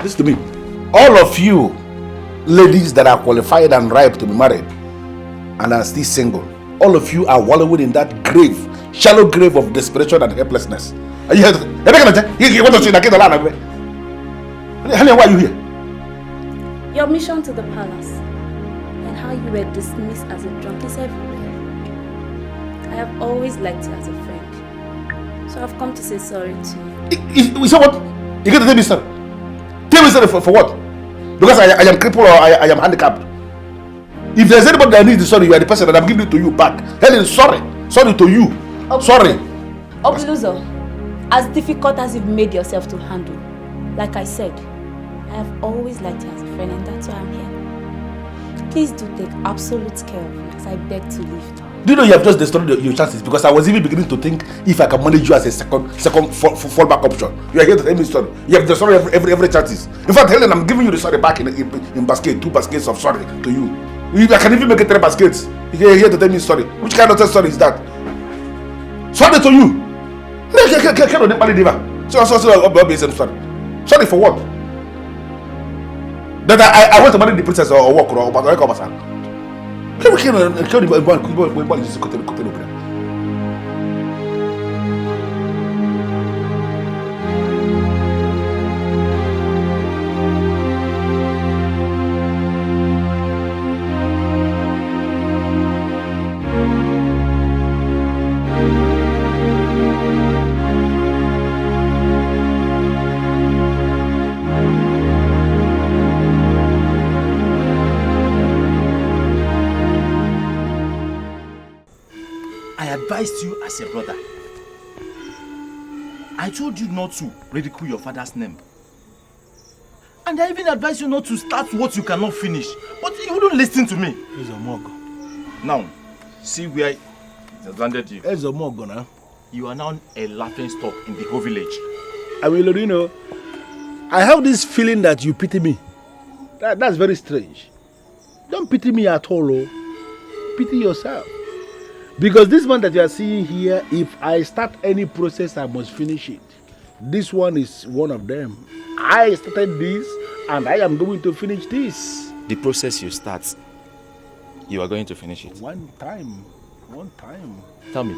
Listen to me. All of you ladies that are qualified and ripe to be married and are still single, all of you are wallowing in that grave, shallow grave of desperation and helplessness. Are you here? You want to see the kid alive? Helen, why are you here? Your mission to the palace and how you were dismissed as a drunk is everywhere. I have always liked you as a friend, so I've come to say sorry to you. You say what? You got to tell me sorry. Tell me sorry for what? Because I am crippled or I am handicapped. If there's anybody that needs the sorry, you are the person that I'm giving it to you back. Helen, sorry. Sorry to you. Sorry. Obuluzo, as difficult as you've made yourself to handle, like I said, I have always liked you as a friend, and that's why I'm here. Please do take absolute care of me as I beg to leave. Do you know you have just destroyed your chances? Because I was even beginning to think if I can manage you as a second fallback option. You are here to tell me sorry. You have destroyed every chances. In fact, Helen, I'm giving you the sorry back in basket, 2 baskets of sorry to you. I can even make it 3 baskets. You are here to tell me sorry. Which kind of sorry is that? Sorry to you. Sorry for what? That I want to marry the princess or walk or what? You as a brother. I told you not to ridicule your father's name. And I even advised you not to start what you cannot finish. But you wouldn't listen to me. He's a mug. Now, see where it has landed you. He's a mug now. You are now a laughing stock in the whole village. I mean, Lorino, I have this feeling that you pity me. That's very strange. Don't pity me at all. Oh. Pity yourself. Because this one that you are seeing here, if I start any process, I must finish it. This one is one of them. I started this, and I am going to finish this. The process you start, you are going to finish it. One time. Tell me,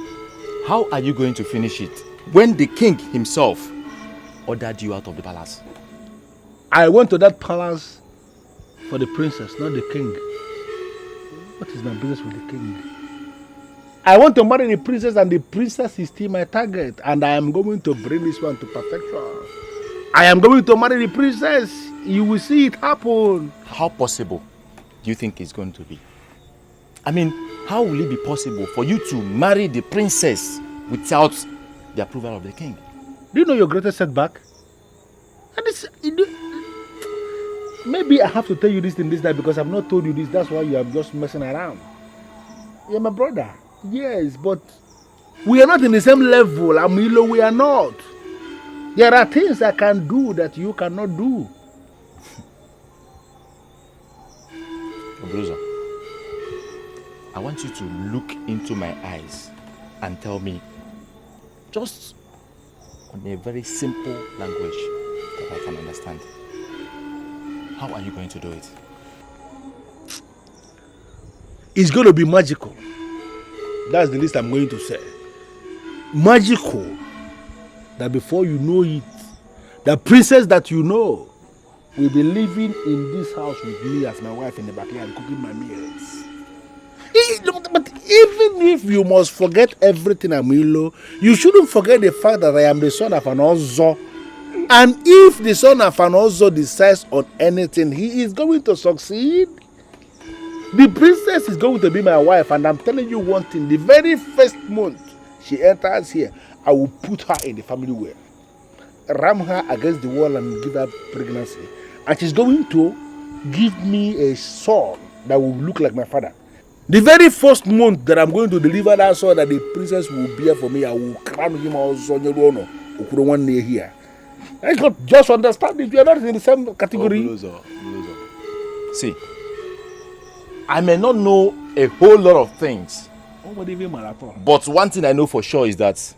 how are you going to finish it when the king himself ordered you out of the palace? I went to that palace for the princess, not the king. What is my business with the king? I want to marry the princess, and the princess is still my target, and I am going to bring this one to perfection. I am going to marry the princess. You will see it happen. How possible do you think it's going to be? I mean, how will it be possible for you to marry the princess without the approval of the king? Do you know your greatest setback? And this, maybe I have to tell you this and this that because I've not told you this. That's why you are just messing around. You're my brother. Yes, but we are not in the same level. Amilo, we are not. There are things I can do that you cannot do. Obluzo, I want you to look into my eyes and tell me, just on a very simple language that I can understand, how are you going to do it? It's going to be magical. That's the least I'm going to say. Magical. That before you know it, the princess that you know will be living in this house with me as my wife in the backyard cooking my meals. But even if you must forget everything, Amilo, you shouldn't forget the fact that I am the son of an Ozo. And if the son of an Ozo decides on anything, he is going to succeed. The princess is going to be my wife, and I'm telling you one thing, the very first month she enters here, I will put her in the family well, ram her against the wall and give her pregnancy. And she's going to give me a son that will look like my father. The very first month that I'm going to deliver that son that the princess will bear for me, I will crown him also one near here. I got just understand if you are not in the same category. Obluzo. See, I may not know a whole lot of things, but one thing I know for sure is that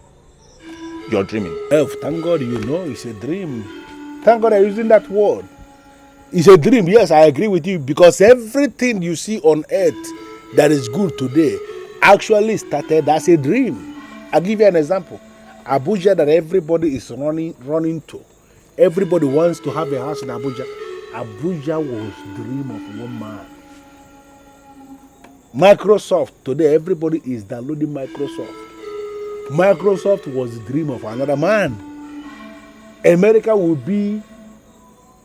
you're dreaming. Thank God you know it's a dream. Thank God I'm using that word. It's a dream. Yes, I agree with you, because everything you see on earth that is good today actually started as a dream. I'll give you an example. Abuja that everybody is running to. Everybody wants to have a house in Abuja. Abuja was the dream of one man. Microsoft, today everybody is downloading Microsoft. Microsoft was the dream of another man. America will be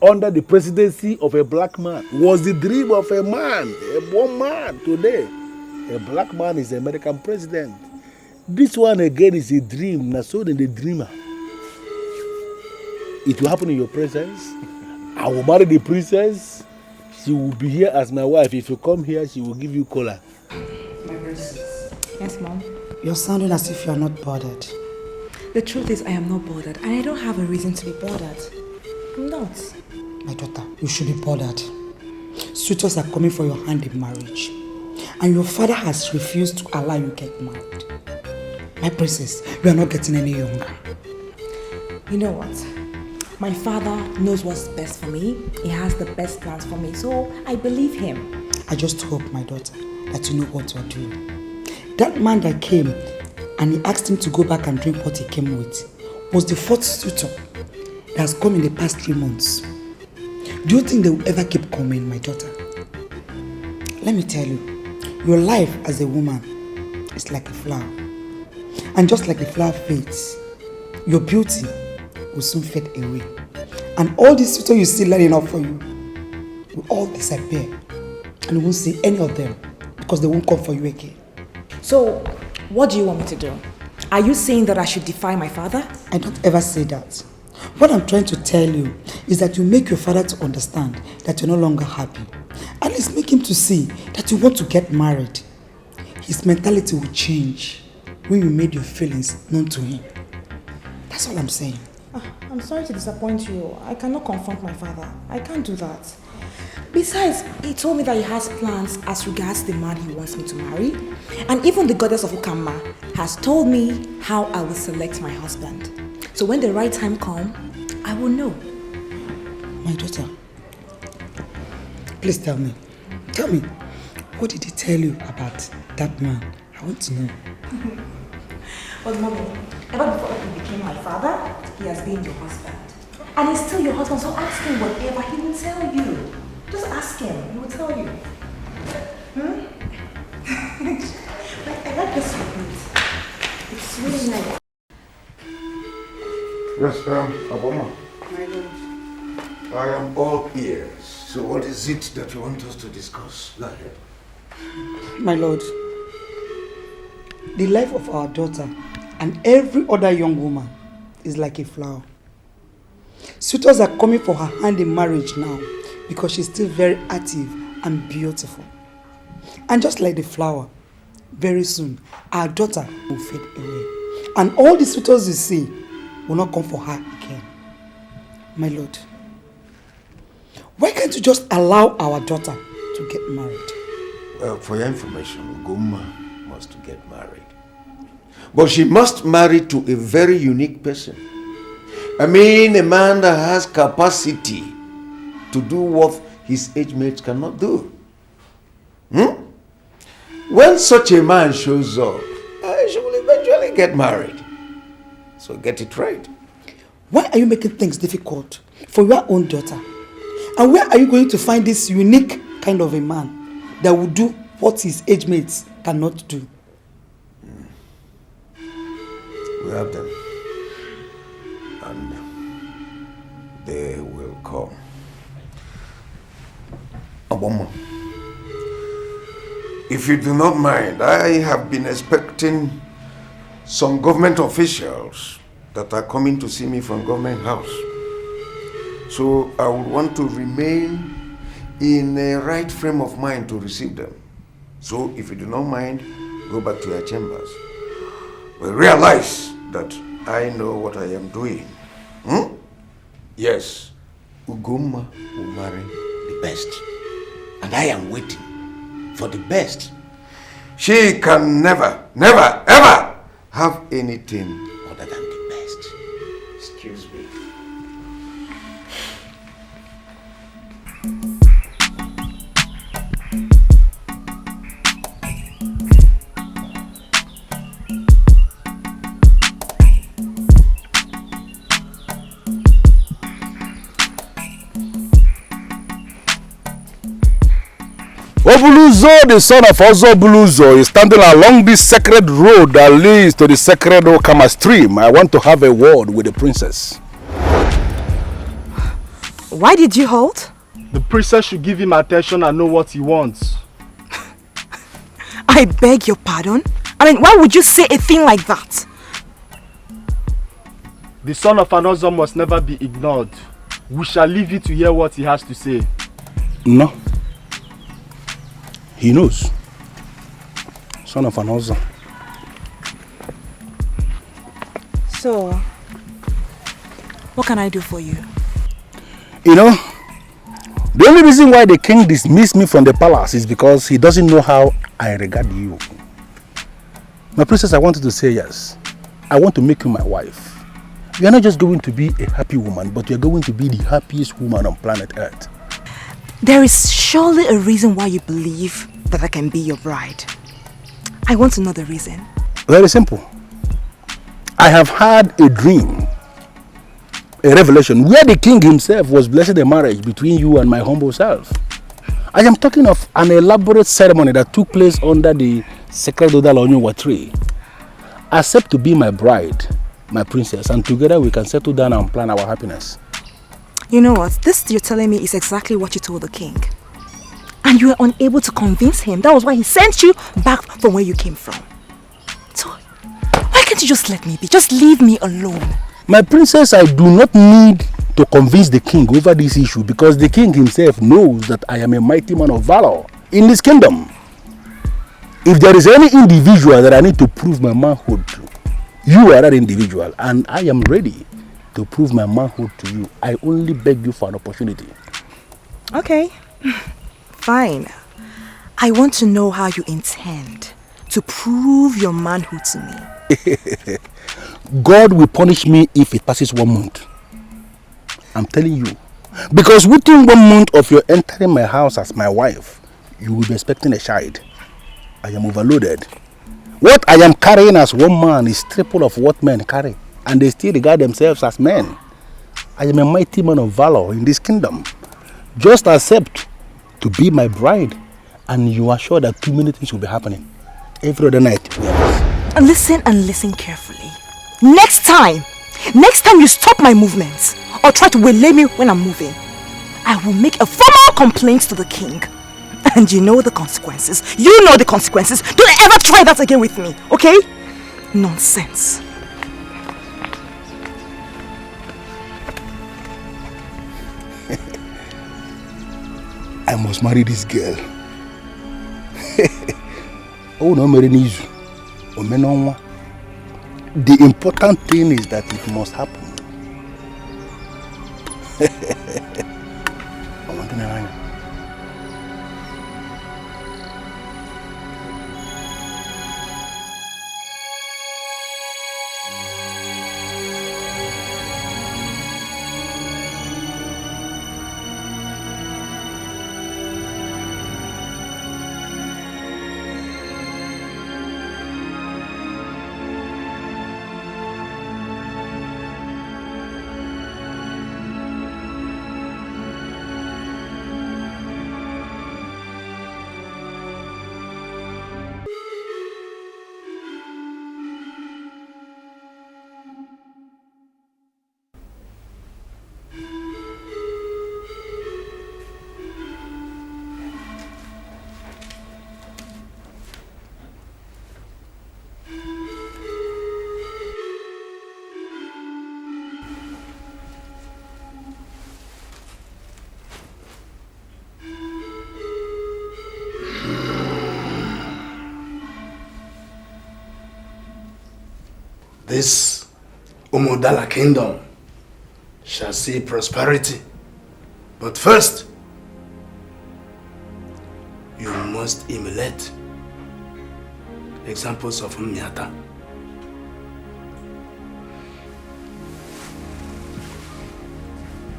under the presidency of a black man. Was the dream of a man, one man today. A black man is the American president. This one again is a dream, not so than the dreamer. It will happen in your presence. I will marry the princess. She will be here as my wife. If you come here, she will give you cola. My princess. Yes, Mom? You're sounding as if you're not bothered. The truth is, I am not bothered, and I don't have a reason to be bothered. I'm not. My daughter, you should be bothered. Suitors are coming for your hand in marriage, and your father has refused to allow you to get married. My princess, you are not getting any younger. You know what? My father knows what's best for me. He has the best plans for me, so I believe him. I just hope, my daughter, that you know what you're doing. That man that came and he asked him to go back and drink what he came with was the fourth suitor that has come in the past 3 months. Do you think they will ever keep coming, my daughter? Let me tell you, your life as a woman is like a flower. And just like the flower fades, your beauty will soon fade away. And all these suitors you see lining up for you will all disappear. And you won't see any of them because they won't come for you again. So, what do you want me to do? Are you saying that I should defy my father? I don't ever say that. What I'm trying to tell you is that you make your father to understand that you're no longer happy. At least make him to see that you want to get married. His mentality will change when you made your feelings known to him. That's all I'm saying. I'm sorry to disappoint you. I cannot confront my father. I can't do that. Besides, he told me that he has plans as regards the man he wants me to marry. And even the goddess of Ukama has told me how I will select my husband. So when the right time comes, I will know. My daughter, please tell me. Tell me, what did he tell you about that man? I want to know. But mommy, ever before he became my father, he has been your husband. And he's still your husband, so ask him whatever he will tell you. Just ask him, he will tell you. I like this with Yes, Aboma. I am all ears. So what is it that you want us to discuss? Go ahead. My lord, the life of our daughter and every other young woman is like a flower. Suitors are coming for her hand in marriage now because she's still very active and beautiful. And just like the flower, very soon our daughter will fade away. And all the suitors you see will not come for her again. My lord, why can't you just allow our daughter to get married? Well, for your information, Ugoma must get married. But she must marry to a very unique person. I mean, a man that has capacity to do what his age mates cannot do. When such a man shows up, she will eventually get married. So get it right. Why are you making things difficult for your own daughter? And where are you going to find this unique kind of a man that will do what his age mates cannot do? We have them. And they will come. Obama, if you do not mind, I have been expecting some government officials that are coming to see me from government house. So I would want to remain in a right frame of mind to receive them. So if you do not mind, go back to your chambers. But realize that I know what I am doing. Yes, Ugoma will marry the best. And I am waiting for the best. She can never, never, ever have anything other than the best. Excuse me. Obuluzo, the son of Ozobuluzo, is standing along this sacred road that leads to the sacred Okama stream. I want to have a word with the princess. Why did you halt? The princess should give him attention and know what he wants. I beg your pardon? I mean, why would you say a thing like that? The son of an Ozo must never be ignored. We shall leave you to hear what he has to say. No. He knows. Son of an Ozo. So, what can I do for you? You know, the only reason why the king dismissed me from the palace is because he doesn't know how I regard you. My princess, I wanted to say yes. I want to make you my wife. You are not just going to be a happy woman, but you are going to be the happiest woman on planet Earth. There is surely a reason why you believe that I can be your bride. I want to know the reason. Very simple. I have had a dream, a revelation, where the king himself was blessing a marriage between you and my humble self. I am talking of an elaborate ceremony that took place under the sacred Odalonyuwa tree. Accept to be my bride, my princess, and together we can settle down and plan our happiness. You know what? This you're telling me is exactly what you told the king. And you were unable to convince him. That was why he sent you back from where you came from. So, why can't you just let me be? Just leave me alone. My princess, I do not need to convince the king over this issue because the king himself knows that I am a mighty man of valor in this kingdom. If there is any individual that I need to prove my manhood to, you are that individual, and I am ready to prove my manhood to you. I only beg you for an opportunity. Okay, fine. I want to know how you intend to prove your manhood to me. God will punish me if it passes 1 month. I'm telling you. Because within 1 month of your entering my house as my wife, you will be expecting a child. I am overloaded. What I am carrying as one man is triple of what men carry. And they still regard themselves as men. I am a mighty man of valor in this kingdom. Just accept to be my bride, and you are sure that too many things will be happening. Every other night. Listen and listen carefully. Next time, Next time you stop my movements or try to waylay me when I'm moving, I will make a formal complaint to the king. And you know the consequences. You know the consequences. Don't ever try that again with me, okay? Nonsense. I must marry this girl. Oh no, marry Nizu. The important thing is that it must happen. This Umudala kingdom shall see prosperity. But first, you must emulate examples of Miata.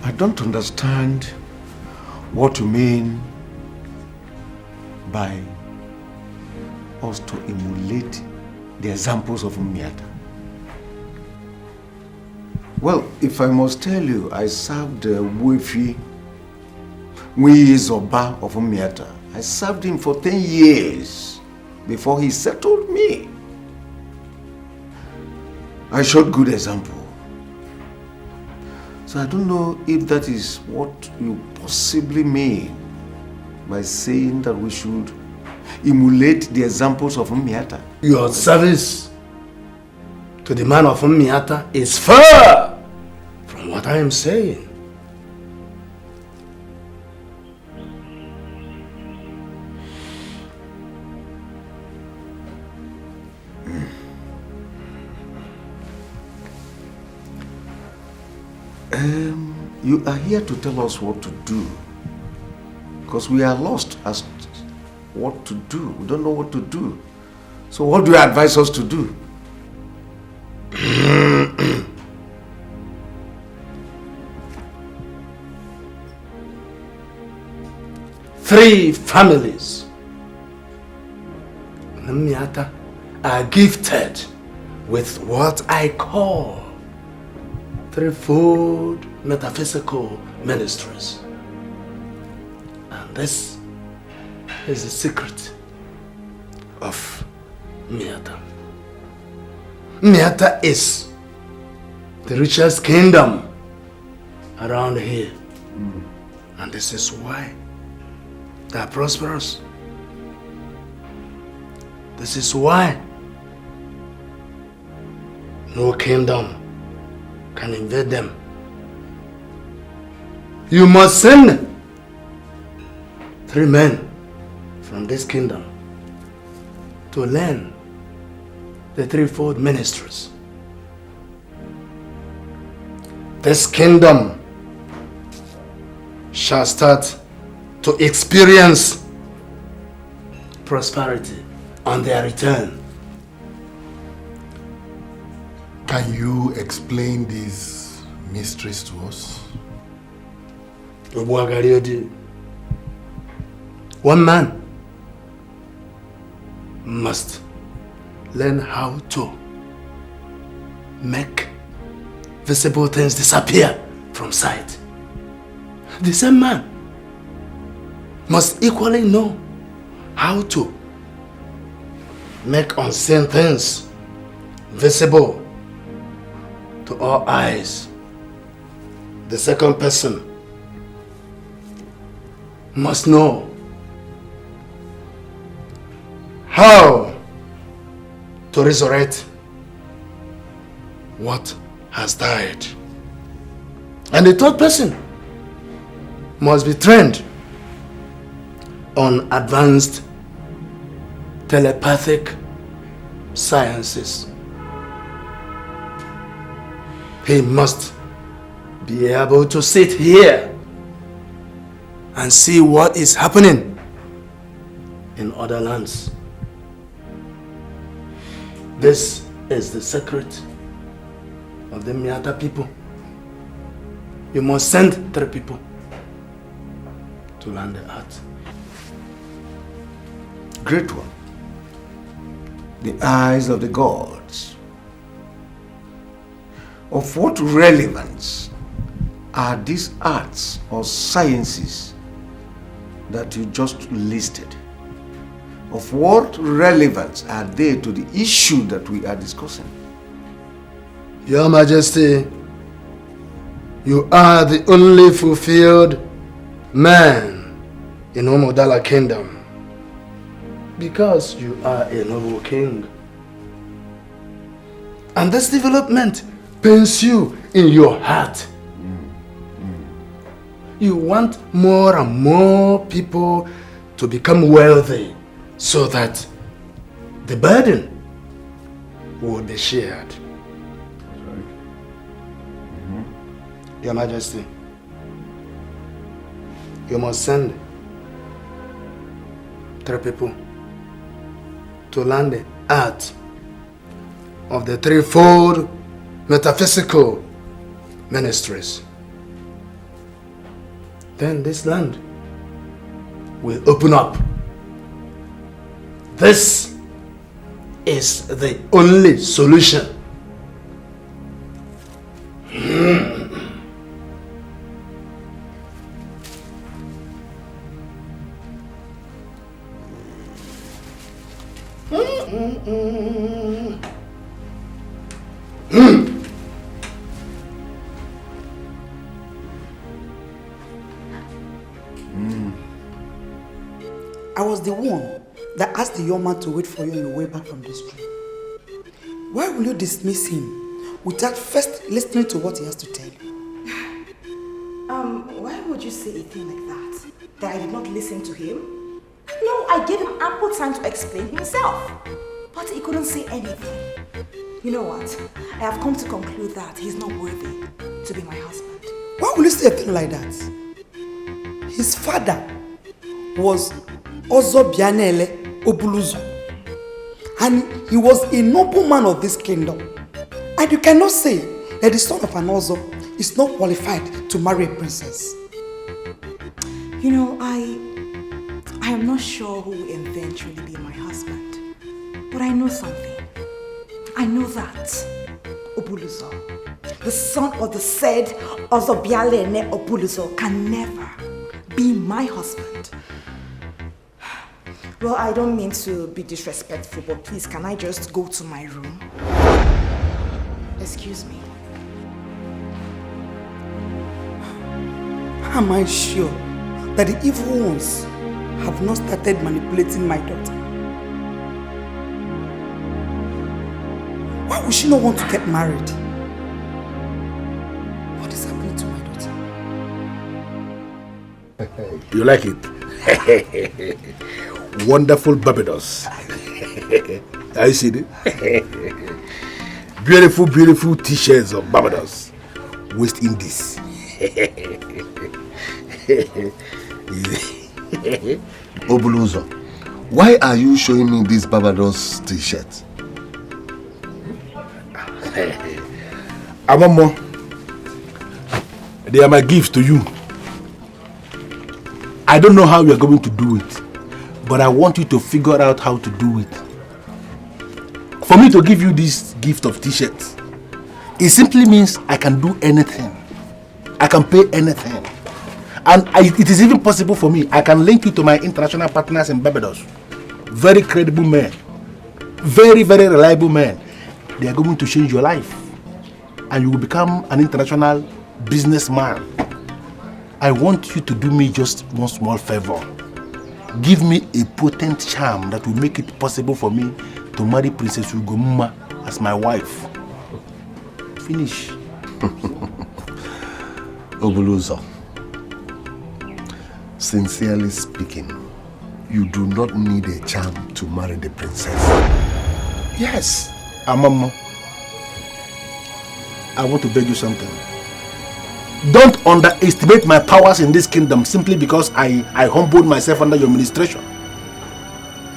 I don't understand what you mean by us to emulate the examples of Miata. Well, if I must tell you, I served Wefi, Zoba of Miata. I served him for 10 years before he settled me. I showed good example. So I don't know if that is what you possibly mean by saying that we should emulate the examples of Miata. Your service to the man of Miata is far from what I am saying. You are here to tell us what to do, because we are lost as to what to do. We don't know what to do. So what do you advise us to do? 3 families in Miata are gifted with what I call threefold metaphysical ministries. And this is the secret of Miata. Miata is the richest kingdom around here. And this is why they are prosperous. This is why no kingdom can invade them. You must send 3 men from this kingdom to learn the threefold ministries. This kingdom shall start to experience prosperity on their return. Can you explain these mysteries to us? One man must learn how to make visible things disappear from sight. The same man must equally know how to make unseen things visible to all eyes. The second person must know how to resurrect what has died. And the third person must be trained on advanced telepathic sciences. He must be able to sit here and see what is happening in other lands. This is the secret of the Miata people. You must send 3 people to learn the art. Great one. The eyes of the gods. Of what relevance are these arts or sciences that you just listed? Of what relevance are they to the issue that we are discussing? Your Majesty, you are the only fulfilled man in Omodala Kingdom because you are a noble king. And this development pains you in your heart. You want more and more people to become wealthy so that the burden will be shared. Your Majesty, you must send 3 people to learn the art of the 3-fold metaphysical ministries. Then this land will open up. This is the only solution. I was the one that asked the young man to wait for you on your way back from the street. Why will you dismiss him without first listening to what he has to tell you? Why would you say a thing like that? That I did not listen to him? No, I gave him ample time to explain himself. But he couldn't say anything. You know what? I have come to conclude that he's not worthy to be my husband. Why will you say a thing like that? His father was Ozobianele Obuluzo, and he was a noble man of this kingdom. And you cannot say that the son of an Ozo is not qualified to marry a princess. You know, I am not sure who will eventually be my husband. But I know something. I know that Obuluzo, the son of the said Ozobialene Obuluzo, can never be my husband. Well, I don't mean to be disrespectful, but please, can I just go to my room? Excuse me. Am I sure that the evil ones have not started manipulating my daughter? Why would she not want to get married? What is happening to my daughter? You like it? Wonderful Barbados. I see it. Beautiful, beautiful t-shirts of Barbados. West Indies. Obuluzo, why are you showing me this Barbados t-shirt? Amamo, they are my gifts to you. I don't know how you are going to do it, but I want you to figure out how to do it. For me to give you this gift of t-shirts, it simply means I can do anything. I can pay anything. And it is even possible for me. I can link you to my international partners in Barbados. Very credible men. Very, very reliable men. They are going to change your life. and you will become an international businessman. I want you to do me just one small favor. Give me a potent charm that will make it possible for me to marry Princess Ugomma as my wife. Finish. Obuluzo, sincerely speaking, you do not need a charm to marry the princess. Yes, Amamo. I want to beg you something. Don't underestimate my powers in this kingdom simply because I humbled myself under your administration.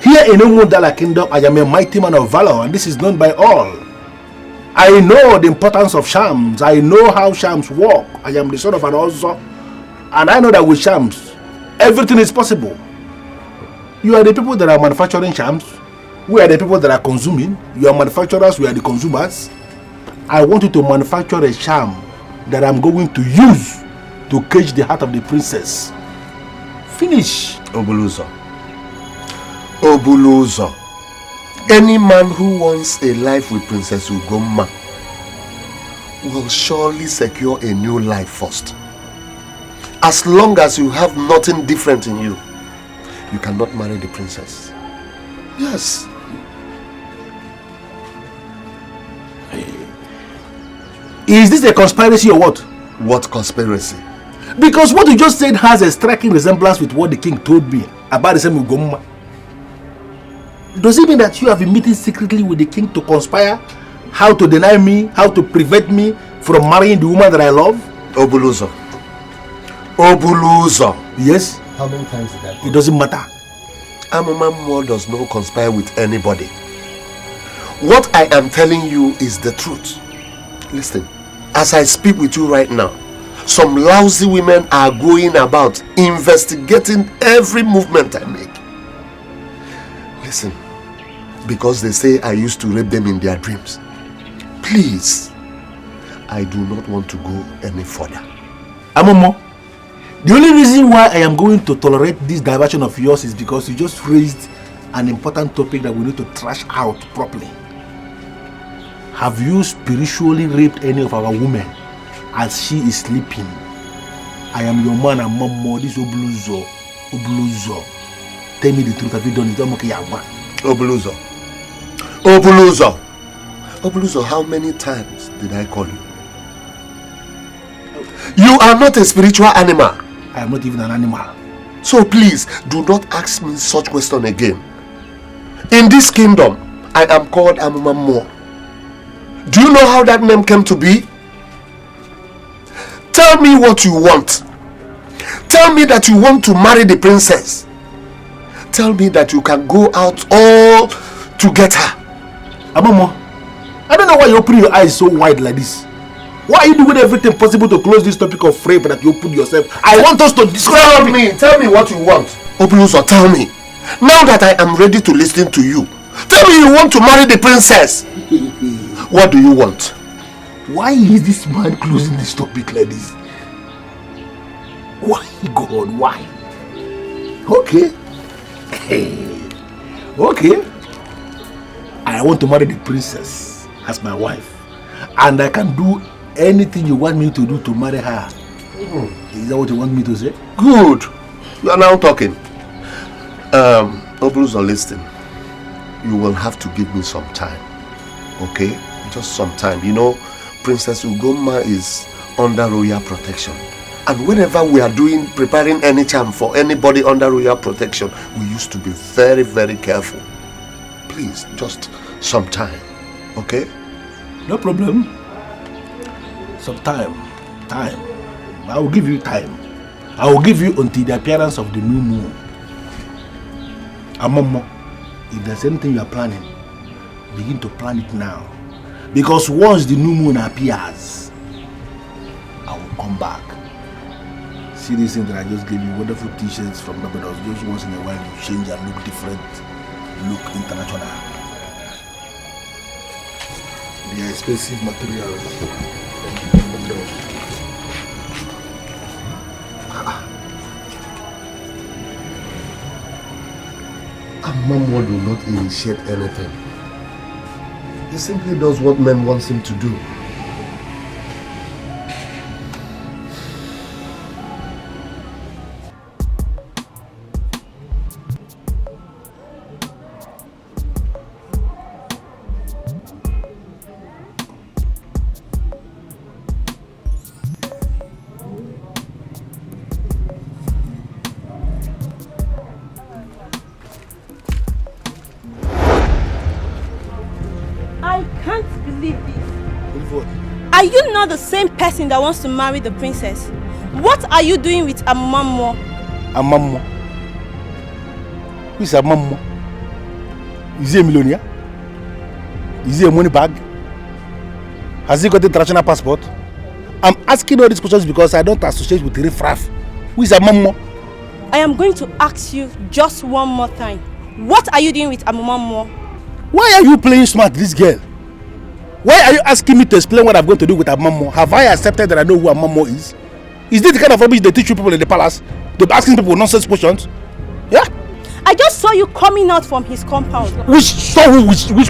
Here in Unwanted Kingdom, I am a mighty man of valor, and this is known by all. I know the importance of charms. I know how charms work. I am the son of an Ozo, and I know that with charms, everything is possible. You are the people that are manufacturing charms. We are the people that are consuming. You are manufacturers, we are the consumers. I want you to manufacture a charm that I'm going to use to cage the heart of the princess. Finish. Obuluzo. Obuluzo. Any man who wants a life with Princess Ugomma will surely secure a new life first. As long as you have nothing different in you, you cannot marry the princess. Yes. Is this a conspiracy or what? What conspiracy? Because what you just said has a striking resemblance with what the king told me about the same Ugomma. Does it mean that you have been meeting secretly with the king to conspire how to deny me, how to prevent me from marrying the woman that I love? Obuluzo. Obuluzo. Yes? How many times did that? It doesn't matter. Amumammo does not conspire with anybody. What I am telling you is the truth. Listen, as I speak with you right now, some lousy women are going about investigating every movement I make. Listen, because they say I used to rape them in their dreams. Please, I do not want to go any further. Amomo, the only reason why I am going to tolerate this diversion of yours is because you just raised an important topic that we need to trash out properly. Have you spiritually raped any of our women as she is sleeping? I am your man, Amomo, this Obuluzo. Obuluzo. Tell me the truth, have you done it? Obuluzo. Obuluzo. Obuluzo, how many times did I call you? You are not a spiritual animal. I am not even an animal. So please, do not ask me such question again. In this kingdom, I am called Amumammo. Do you know how that name came to be? Tell me what you want. Tell me that you want to marry the princess. Tell me that you can go out all to get her. Amomo, I don't know why you open your eyes so wide like this. Why are you doing everything possible to close this topic of rape that you opened yourself? I want us to tell me what you want. Obuluzo, tell me. Now that I am ready to listen to you, tell me you want to marry the princess. What do you want? Why is this man closing this topic like this? Why, God, why? Okay. Okay. I want to marry the princess as my wife. And I can do anything you want me to do to marry her. Is that what you want me to say? Good. You are now talking. Obuluzo, listen. You will have to give me some time. Okay? Just some time. You know, Princess Ugomma is under royal protection. And whenever we are preparing any charm for anybody under royal protection, we used to be very, very careful. Please, just some time. Okay? No problem. Some time. I will give you time. I will give you until the appearance of the new moon. Amomo, if there's anything you are planning, begin to plan it now. Because once the new moon appears, I will come back. See this thing that I just gave you, wonderful t-shirts from Barbados. Just once in a while you change and look different, look international. They are expensive materials. Amamo do not initiate anything. He simply does what men want him to do. believe this. Are you not the same person that wants to marry the princess? What are you doing with Amammo? Amammo? Who is Amammo? Is he a millionaire? Is he a money bag? Has he got an international passport? I'm asking all these questions because I don't associate with riffraff. Who is Amammo? I am going to ask you just one more time. What are you doing with Amammo? Why are you playing smart, this girl? Why are you asking me to explain what I'm going to do with Amammo? Have I accepted that I know who Amammo is? Is this the kind of rubbish they teach you people in the palace? They're asking people nonsense questions? Yeah? I just saw you coming out from his compound. Which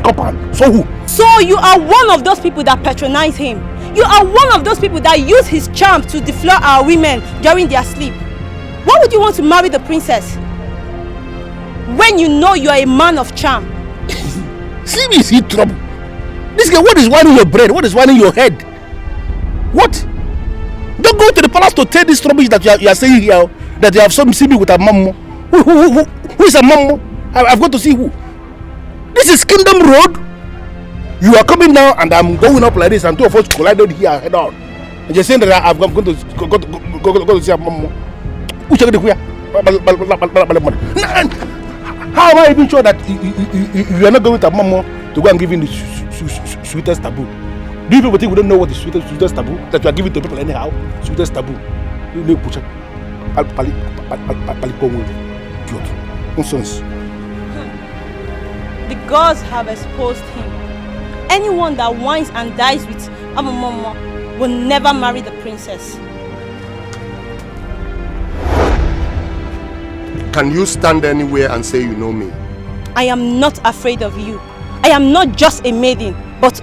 compound? So who? So you are one of those people that patronize him. You are one of those people that use his charm to deflower our women during their sleep. Why would you want to marry the princess? When you know you are a man of charm. See me, see trouble. This girl, what is whining your brain? What is whining your head? What? Don't go to the palace to tell this rubbish that you are saying here, that you have seen me with a Amammo. Who is Amammo? I've got to see who. This is Kingdom Road. You are coming now and I'm going up like this and two of us collided here head on. And you're saying that I'm going to go to see Amammo. How am I even sure that you are not going with Amammo to go and give him the sweetest taboo? Do you people think we don't know what the sweetest taboo that you are giving to people anyhow? Sweetest taboo. Nonsense. The gods have exposed him. Anyone that whines and dies with Amammo will never marry the princess. Can you stand anywhere and say you know me? I am not afraid of you. I am not just a maiden, but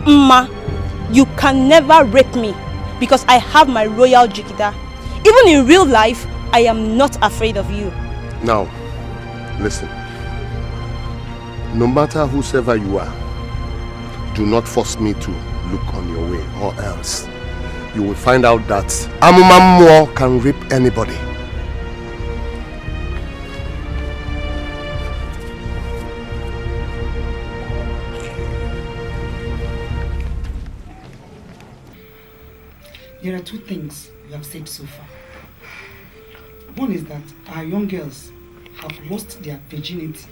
you can never rape me because I have my royal jikida. Even in real life, I am not afraid of you. Now, listen. No matter whosoever you are, do not force me to look on your way, or else you will find out that Amammo can rape anybody. There are two things you have said so far. One is that our young girls have lost their virginity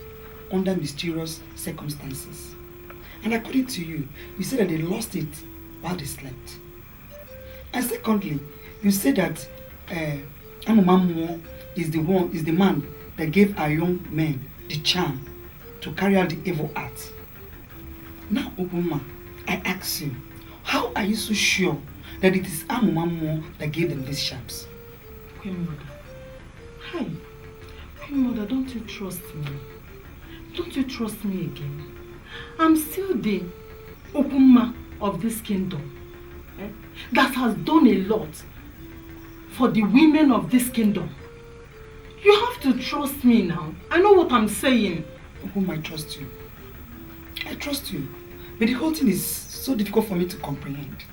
under mysterious circumstances. And according to you, you said that they lost it while they slept. And secondly, you said that Amammo is the man that gave our young men the charm to carry out the evil act. Now, Obuma, I ask you, how are you so sure that it is Amammo that gave them these charms? Queen Mother. Hi. Queen Mother, don't you trust me? Don't you trust me again? I'm still the Okuma of this kingdom that has done a lot for the women of this kingdom. You have to trust me now. I know what I'm saying. Okuma, I trust you. I trust you. But the whole thing is so difficult for me to comprehend.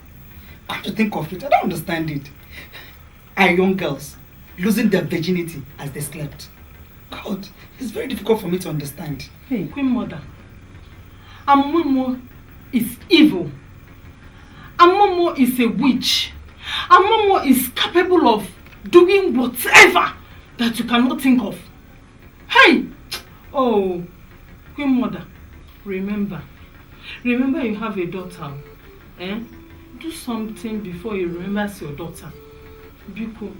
Come to think of it, I don't understand it. Our young girls losing their virginity as they slept. God, it's very difficult for me to understand. Hey, Queen Mother, Amammo is evil. Amammo is a witch. Amammo is capable of doing whatever that you cannot think of. Hey! Oh, Queen Mother, remember you have a daughter. Do something before you remember your daughter. Biko.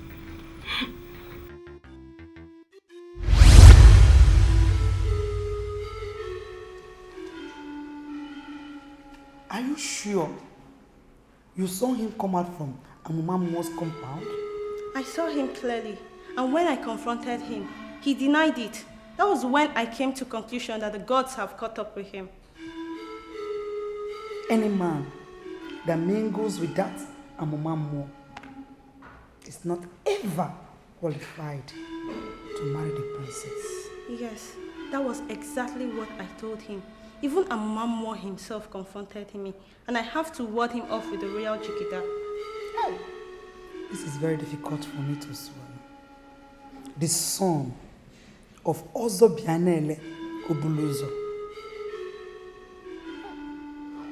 Are you sure you saw him come out from Amammo's compound? I saw him clearly, and when I confronted him, he denied it. That was when I came to the conclusion that the gods have caught up with him. Any man that mingles with that Amammo is not ever qualified to marry the princess. Yes, that was exactly what I told him. Even Amammo himself confronted me, and I have to ward him off with the royal jikida. This is very difficult for me to swallow. The son of Ozobianele Obuluzo.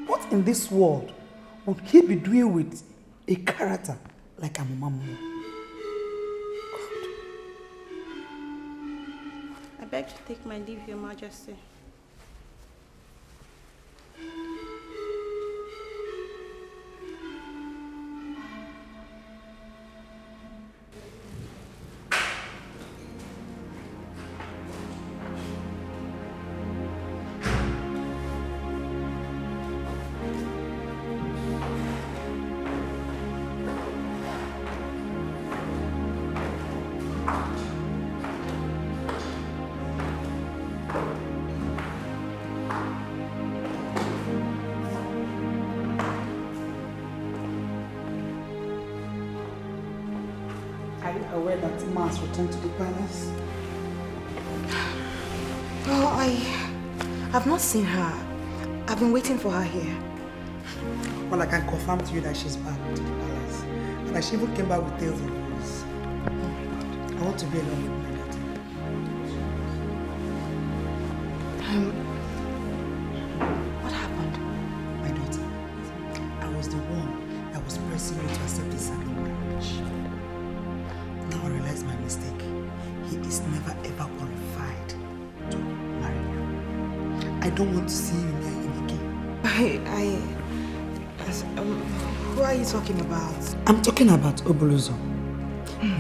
What in this world would he be doing with a character like Amumamu? I beg to take my leave, Your Majesty. Aware that Ma's returned to the palace? Oh, I've not seen her. I've been waiting for her here. Well, I can confirm to you that she's back to the palace. And that she even came back with tales of yours. I want to be alone with my daughter. What happened? My daughter, I was the one that was pressing you to accept this sacred marriage. Now I realize my mistake. He is never ever qualified to marry you. I don't want to see you near him again. Who are you talking about? I'm talking about Obuluzo.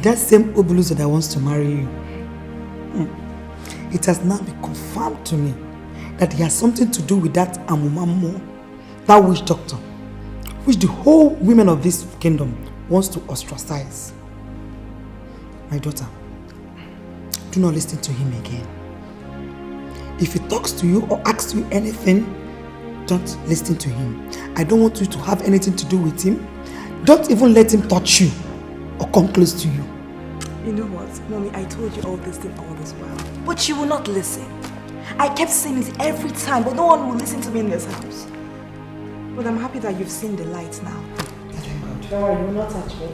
That same Obuluzo that wants to marry you. It has now been confirmed to me that he has something to do with that Amumamo, that witch doctor, which the whole women of this kingdom wants to ostracize. My daughter, do not listen to him again. If he talks to you or asks you anything, don't listen to him. I don't want you to have anything to do with him. Don't even let him touch you or come close to you. You know what, Mommy, I told you all this thing all this while. But you will not listen. I kept saying it every time, but no one will listen to me in this house. But I'm happy that you've seen the light now. Don't worry, you will not touch me.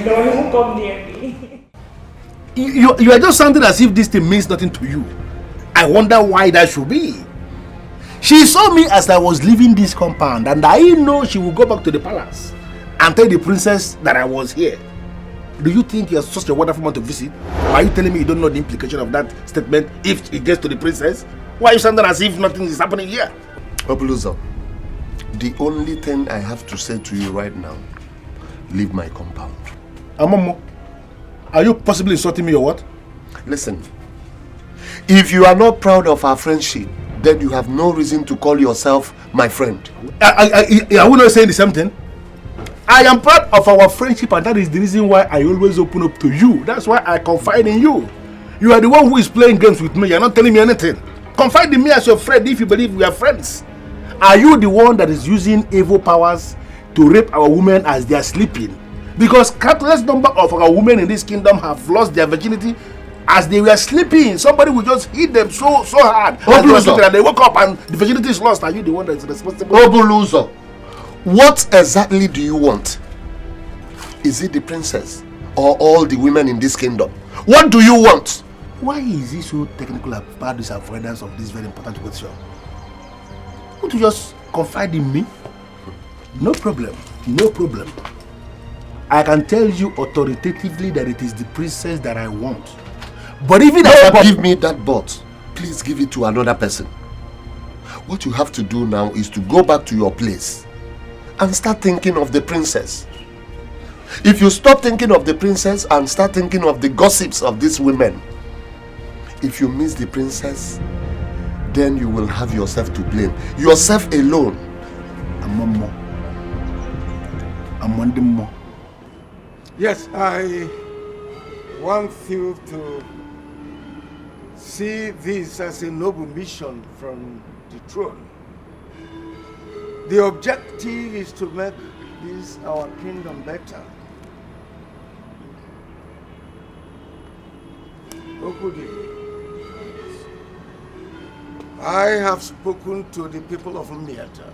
No, you won't come near me. You are just sounding as if this thing means nothing to you. I wonder why that should be. She saw me as I was leaving this compound, and I know she will go back to the palace and tell the princess that I was here. Do you think you're such a wonderful man to visit? Are you telling me you don't know the implication of that statement if it gets to the princess? Why are you sounding as if nothing is happening here? Obuluzo, the only thing I have to say to you right now, leave my compound. Amomo, are you possibly insulting me or what? Listen, if you are not proud of our friendship, then you have no reason to call yourself my friend. Are we not saying the same thing? I am proud of our friendship, and that is the reason why I always open up to you. That's why I confide in you. You are the one who is playing games with me. You're not telling me anything. Confide in me as your friend if you believe we are friends. Are you the one that is using evil powers to rape our women as they are sleeping? Because countless number of our women in this kingdom have lost their virginity as they were sleeping. Somebody will just hit them so hard and they woke up and the virginity is lost. Are you the one that is responsible? Obuluzo, what exactly do you want? Is it the princess or all the women in this kingdom? What do you want? Why is he so technical about this avoidance of this very important question? Would you just confide in me? No problem. No problem. I can tell you authoritatively that it is the princess that I want. But even don't give me that but. Please give it to another person. What you have to do now is to go back to your place and start thinking of the princess. If you stop thinking of the princess and start thinking of the gossips of these women, if you miss the princess, then you will have yourself to blame. Yourself alone. I'm Yes, I want you to see this as a noble mission from the throne. The objective is to make this our kingdom better. Okudi, I have spoken to the people of Umiata,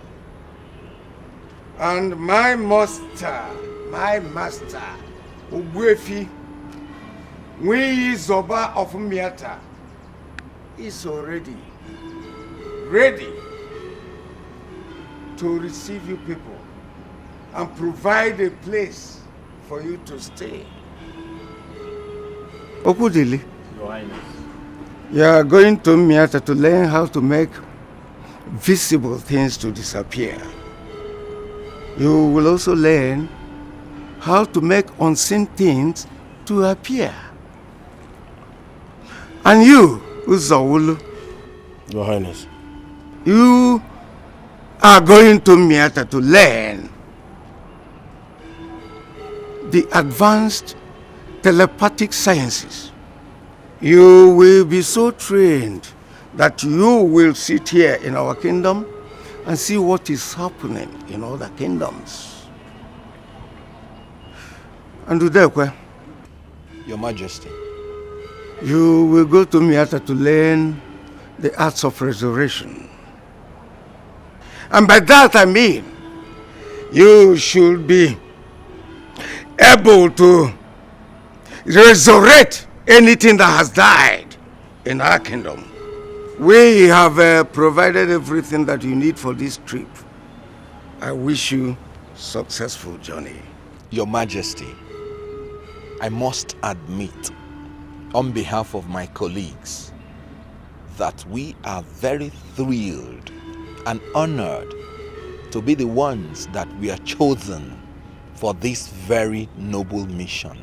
and my master, Ogbuefi, we Zoba of Umiata, is already ready to receive you people and provide a place for you to stay. Okudili, Your Highness. you are going to Miata to learn how to make visible things to disappear. You will also learn how to make unseen things to appear. And you, Uzawulu, Your Highness. you are going to Miata to learn the advanced telepathic sciences. You will be so trained that you will sit here in our kingdom and see what is happening in other kingdoms. And Udekwe, Your Majesty. you will go to Miata to learn the arts of resurrection. And by that I mean, you should be able to resurrect anything that has died in our kingdom. We have provided everything that you need for this trip. I wish you successful journey. Your Majesty, I must admit, on behalf of my colleagues, that we are very thrilled and honored to be the ones that we are chosen for this very noble mission.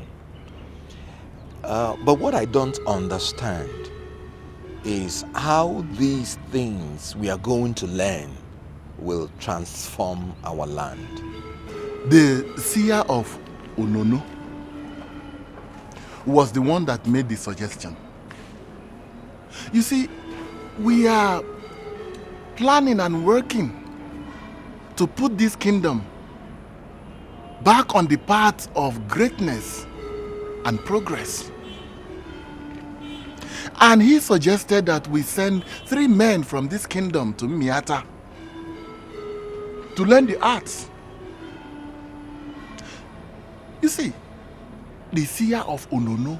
But what I don't understand is how these things we are going to learn will transform our land. The Seer of Onono was the one that made the suggestion. You see, we are planning and working to put this kingdom back on the path of greatness and progress. And he suggested that we send 3 men from this kingdom to Miata to learn the arts. You see, the Seer of Onono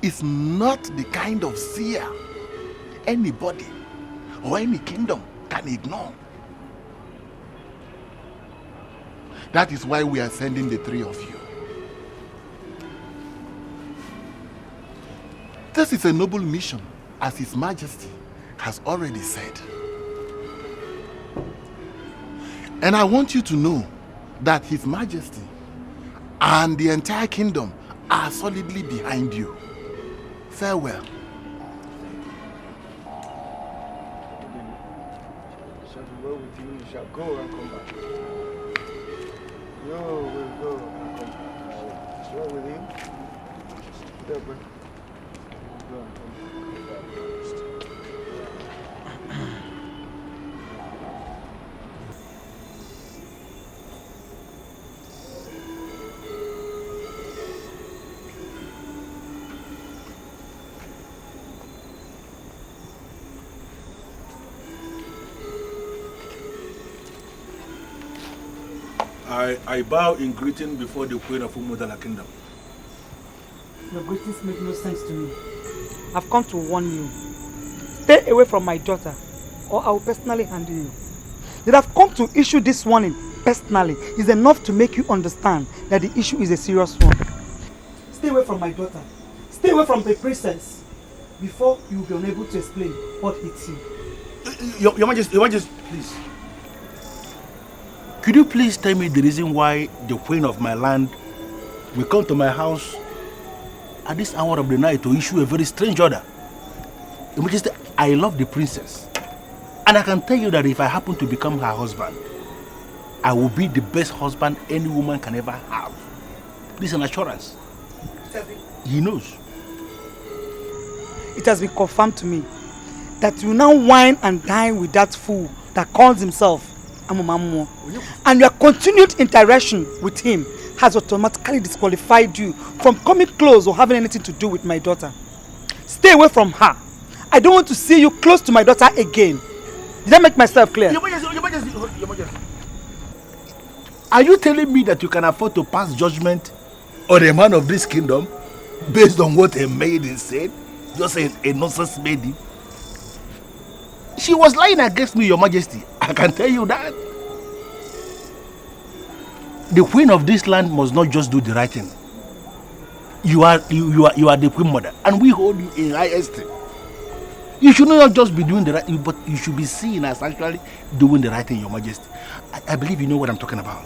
is not the kind of seer anybody or any kingdom can ignore. That is why we are sending the 3 of you. This is a noble mission, as His Majesty has already said. And I want you to know that His Majesty and the entire kingdom are solidly behind you. Farewell. Shall be well with you, you shall go and come back. You will go and come back. It's well with you. Deborah. Go and come I bow in greeting before the Queen of Umudala Kingdom. Your greetings make no sense to me. I've come to warn you. Stay away from my daughter, or I will personally handle you. That I've come to issue this warning personally is enough to make you understand that the issue is a serious one. Stay away from my daughter. Stay away from the princess before you will be unable to explain what hits you. Your Majesty, please. Could you please tell me the reason why the Queen of my land will come to my house at this hour of the night to issue a very strange order? Your Majesty, I love the princess. And I can tell you that if I happen to become her husband, I will be the best husband any woman can ever have. This is an assurance. He knows. It has been confirmed to me that you now wine and dine with that fool that calls himself Amumamuo. And your continued interaction with him has automatically disqualified you from coming close or having anything to do with my daughter. Stay away from her. I don't want to see you close to my daughter again. Did I make myself clear? Your Majesty. Are you telling me that you can afford to pass judgment on a man of this kingdom based on what a maiden said? Just a nonsense maiden? She was lying against me, Your Majesty. I can tell you that. the queen of this land must not just do the right thing. You are the queen mother, and we hold you in high esteem. You should not just be doing the right thing, but you should be seen as actually doing the right thing, Your Majesty. I believe you know what I'm talking about.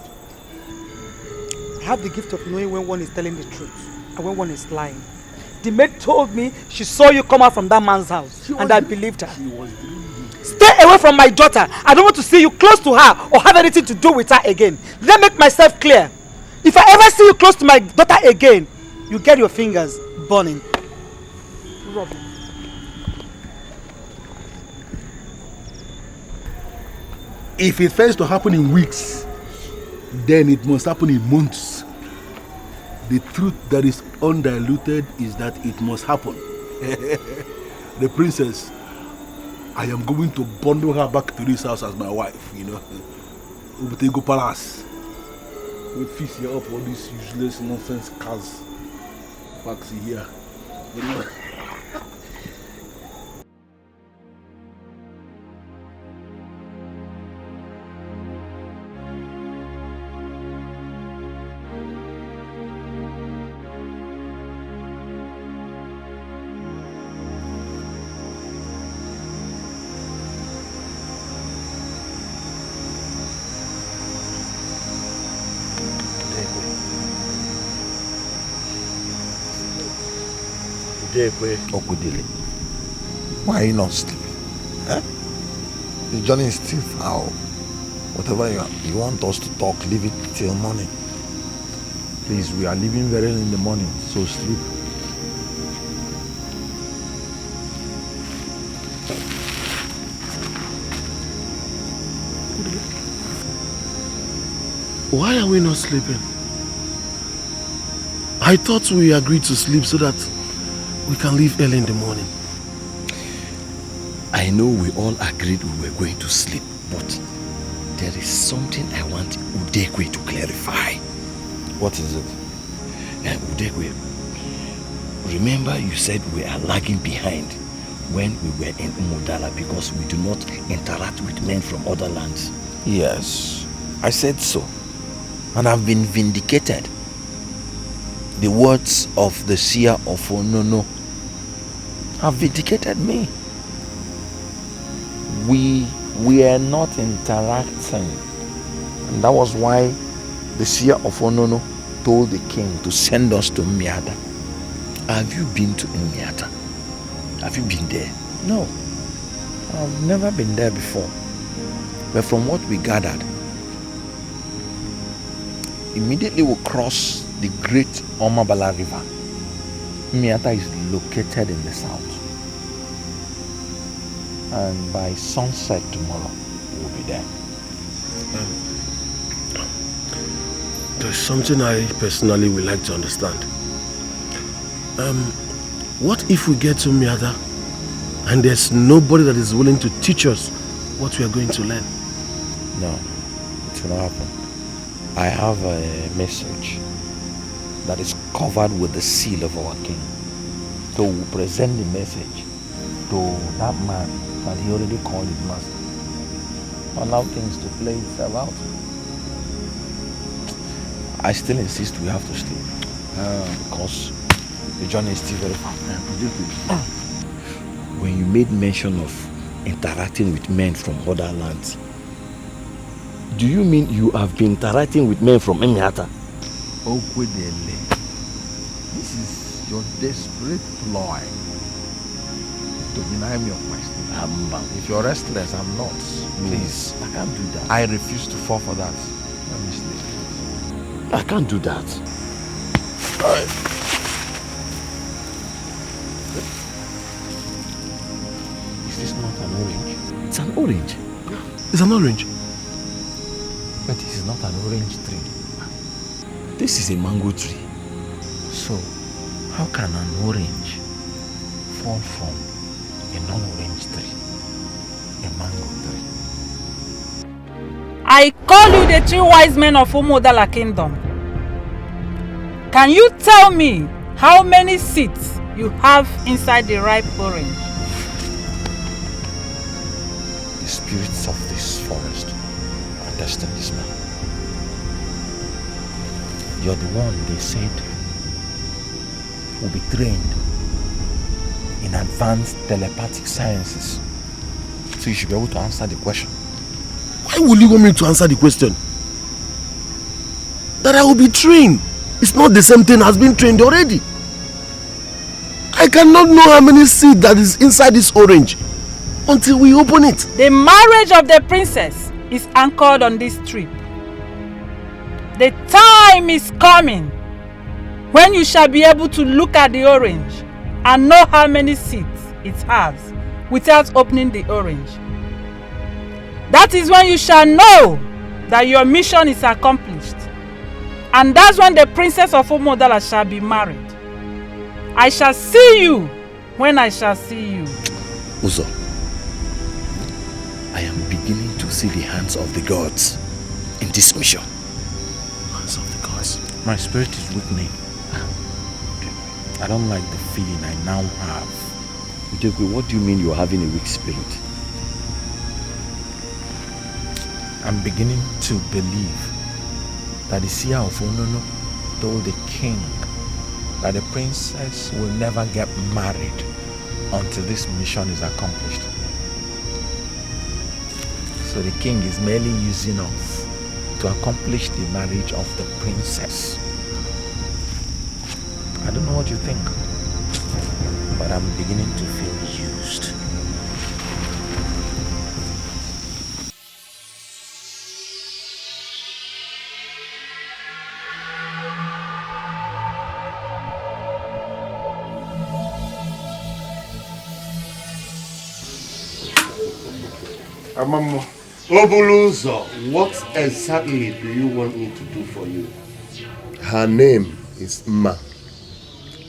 I have the gift of knowing when one is telling the truth and when one is lying. The maid told me she saw you come out from that man's house, and I believed her. Stay away from my daughter. I don't want to see you close to her or have anything to do with her again. Let me make myself clear. If I ever see you close to my daughter again, you get your fingers burning. Robin. If it fails to happen in weeks, then it must happen in months. The truth that is undiluted is that it must happen. The princess, I am going to bundle her back to this house as my wife, you know. Ubutego Palace. We'll fix her up all these useless nonsense cars. Facts here. Okudili, why are you not sleeping? Eh? The journey is still far. Whatever you want us to talk, leave it till morning. Please, we are leaving very early in the morning, so sleep. Why are we not sleeping? I thought we agreed to sleep so that we can leave early in the morning. I know we all agreed we were going to sleep, but there is something I want Udekwe to clarify. What is it? Udekwe, remember you said we are lagging behind when we were in Umudala because we do not interact with men from other lands. Yes, I said so. And I've been vindicated. The words of the Seer of Onono have vindicated me. We are not interacting. And that was why the Seer of Onono told the king to send us to Miata. Have you been to Miata? Have you been there? No, I've never been there before. But from what we gathered, immediately we cross the great Omabala River. Miata is located in the south. And by sunset tomorrow, we'll be there. There's something I personally would like to understand. What if we get to Miata and there's nobody that is willing to teach us what we are going to learn? No, it will not happen. I have a message that is covered with the seal of our king. So we'll present the message to that man that he already called his master. Allow things to play itself out. I still insist we have to sleep because the journey is still very far. When you made mention of interacting with men from other lands, do you mean you have been interacting with men from Emiata? Okwedele, this is your desperate ploy to deny me of my sleep. If you're restless, I'm not. Please, I can't do that. I refuse to fall for that. Let me sleep. I can't do that. Is this not an orange? It's an orange. It's an orange. But this is not an orange tree. This is a mango tree. So, how can an orange fall from a non-orange tree? A mango tree. I call you the 3 wise men of Umudala Kingdom. Can you tell me how many seeds you have inside the ripe orange? The spirits of this forest are testing this man. you're the one they said will be trained in advanced telepathic sciences. So you should be able to answer the question. Why will you want me to answer the question? That I will be trained. It's not the same thing as being trained already. I cannot know how many seeds that is inside this orange until we open it. The marriage of the princess is anchored on this trip. The time is coming when you shall be able to look at the orange and know how many seeds it has without opening the orange. That is when you shall know that your mission is accomplished. And that's when the princess of Omodala shall be married. I shall see you when I shall see you. Uzo, I am beginning to see the hands of the gods in this mission. Hands of the gods? My spirit is with me. I don't like the feeling I now have. Ujekwe, what do you mean you're having a weak spirit? I'm beginning to believe that the Seer of Onono told the king that the princess will never get married until this mission is accomplished. So the king is merely using us to accomplish the marriage of the princess. I don't know what you think, but I'm beginning to feel used. Obuluzo, what exactly do you want me to do for you? Her name is Ma.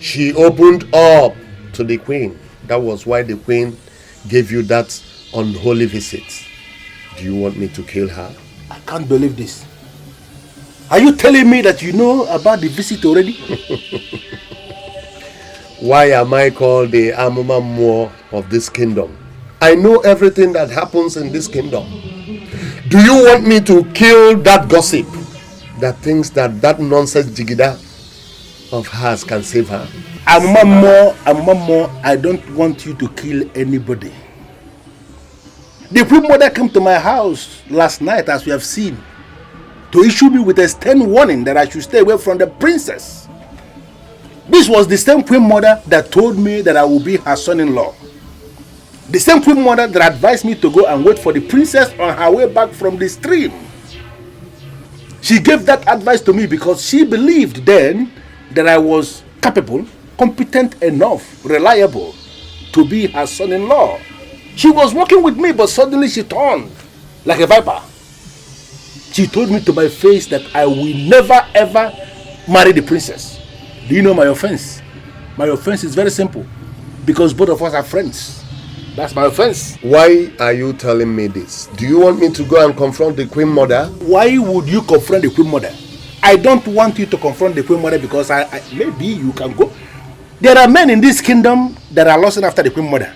She opened up to the queen. That was why the queen gave you that unholy visit. Do you want me to kill her? I can't believe this. Are you telling me that you know about the visit already? Why am I called the Amumammo of this kingdom? I know everything that happens in this kingdom. Do you want me to kill that gossip that thinks that nonsense jigida of hers can save her? Amumammo, I don't want you to kill anybody. The queen mother came to my house last night, as we have seen, to issue me with a stern warning that I should stay away from the princess. This was the same queen mother that told me that I will be her son-in-law. The same queen mother that advised me to go and wait for the princess on her way back from the stream. She gave that advice to me because she believed then that I was capable, competent enough, reliable to be her son-in-law. She was working with me, but suddenly she turned like a viper. She told me to my face that I will never ever marry the princess. Do you know my offense? My offense is very simple. Because both of us are friends. That's my offense. Why are you telling me this? Do you want me to go and confront the queen mother? Why would you confront the queen mother? I don't want you to confront the queen mother because maybe you can go. There are men in this kingdom that are lusting after the queen mother.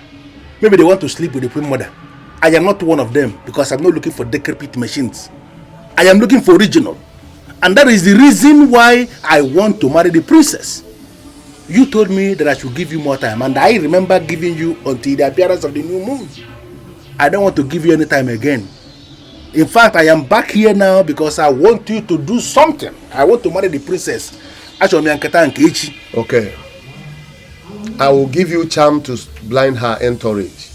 Maybe they want to sleep with the queen mother. I am not one of them because I'm not looking for decrepit machines. I am looking for original. And that is the reason why I want to marry the princess. You told me that I should give you more time, and I remember giving you until the appearance of the new moon. I don't want to give you any time again. In fact, I am back here now because I want you to do something. I want to marry the princess. Okay. I will give you charm to blind her entourage.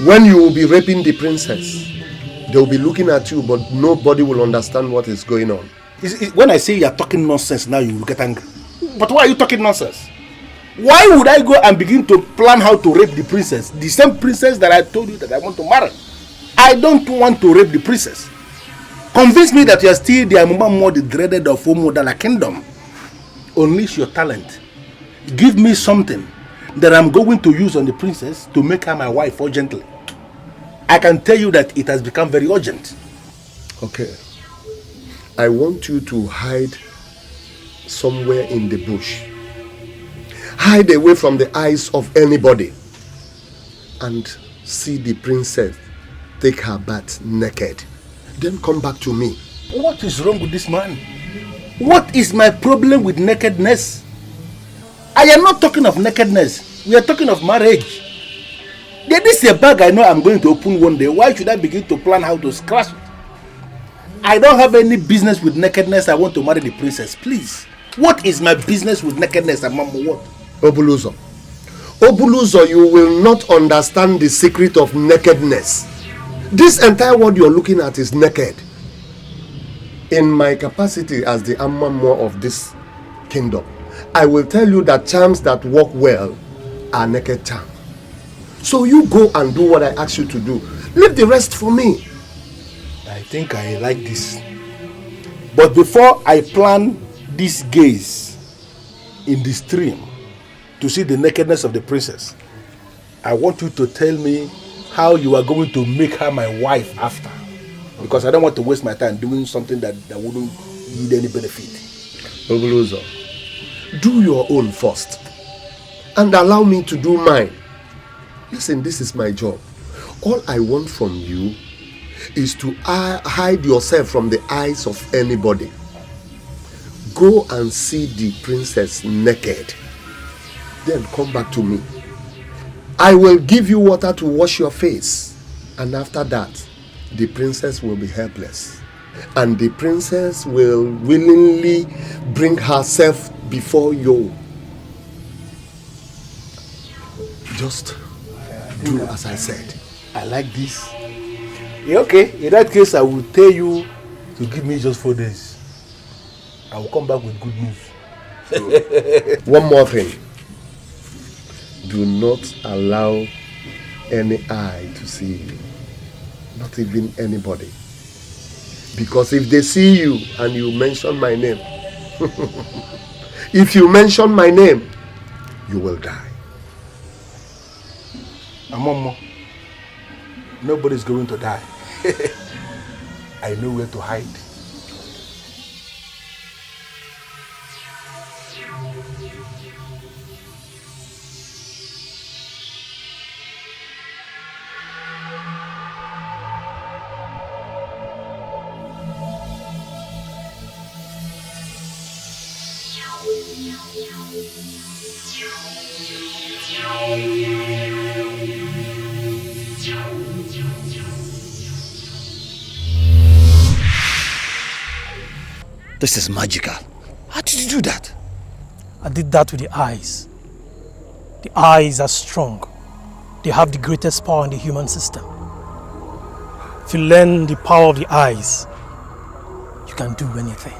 When you will be raping the princess, they will be looking at you, but nobody will understand what is going on. When I say you are talking nonsense now, you will get angry. But why are you talking nonsense? Why would I go and begin to plan how to rape the princess? The same princess that I told you that I want to marry. I don't want to rape the princess. Convince me that you are still the Amumammo, the dreaded of Omodala kingdom. Unleash your talent. Give me something that I'm going to use on the princess to make her my wife urgently. I can tell you that it has become very urgent. Okay. I want you to hide somewhere in the bush. Hide away from the eyes of anybody. And see the princess take her bath naked. Then come back to me. What is wrong with this man? What is my problem with nakedness? I am not talking of nakedness. We are talking of marriage. This is a bag I know I'm going to open one day. Why should I begin to plan how to scratch it? I don't have any business with nakedness. I want to marry the princess. Please. What is my business with nakedness and mama what? Obuluzo. Obuluzo, you will not understand the secret of nakedness. This entire world you're looking at is naked. In my capacity as the Amamwa of this kingdom, I will tell you that charms that work well are naked charms. So you go and do what I ask you to do. Leave the rest for me. I think I like this. But before I plan this gaze in the stream to see the nakedness of the princess, I want you to tell me how you are going to make her my wife after. Because I don't want to waste my time doing something that wouldn't yield any benefit. Obuluzo, do your own first and allow me to do mine. Listen, this is my job. All I want from you is to hide yourself from the eyes of anybody. Go and see the princess naked. Then come back to me. I will give you water to wash your face. And after that, the princess will be helpless. And the princess will willingly bring herself before you. Just do as I said. I like this. Yeah, okay, in that case, I will tell you to give me just 4 days. I will come back with good news. One more thing. Do not allow any eye to see you. Not even anybody. Because if they see you and you mention my name, if you mention my name, you will die. Amomo, nobody's going to die. I know where to hide. This is magical. How did you do that? I did that with the eyes. The eyes are strong. They have the greatest power in the human system. If you learn the power of the eyes, you can do anything.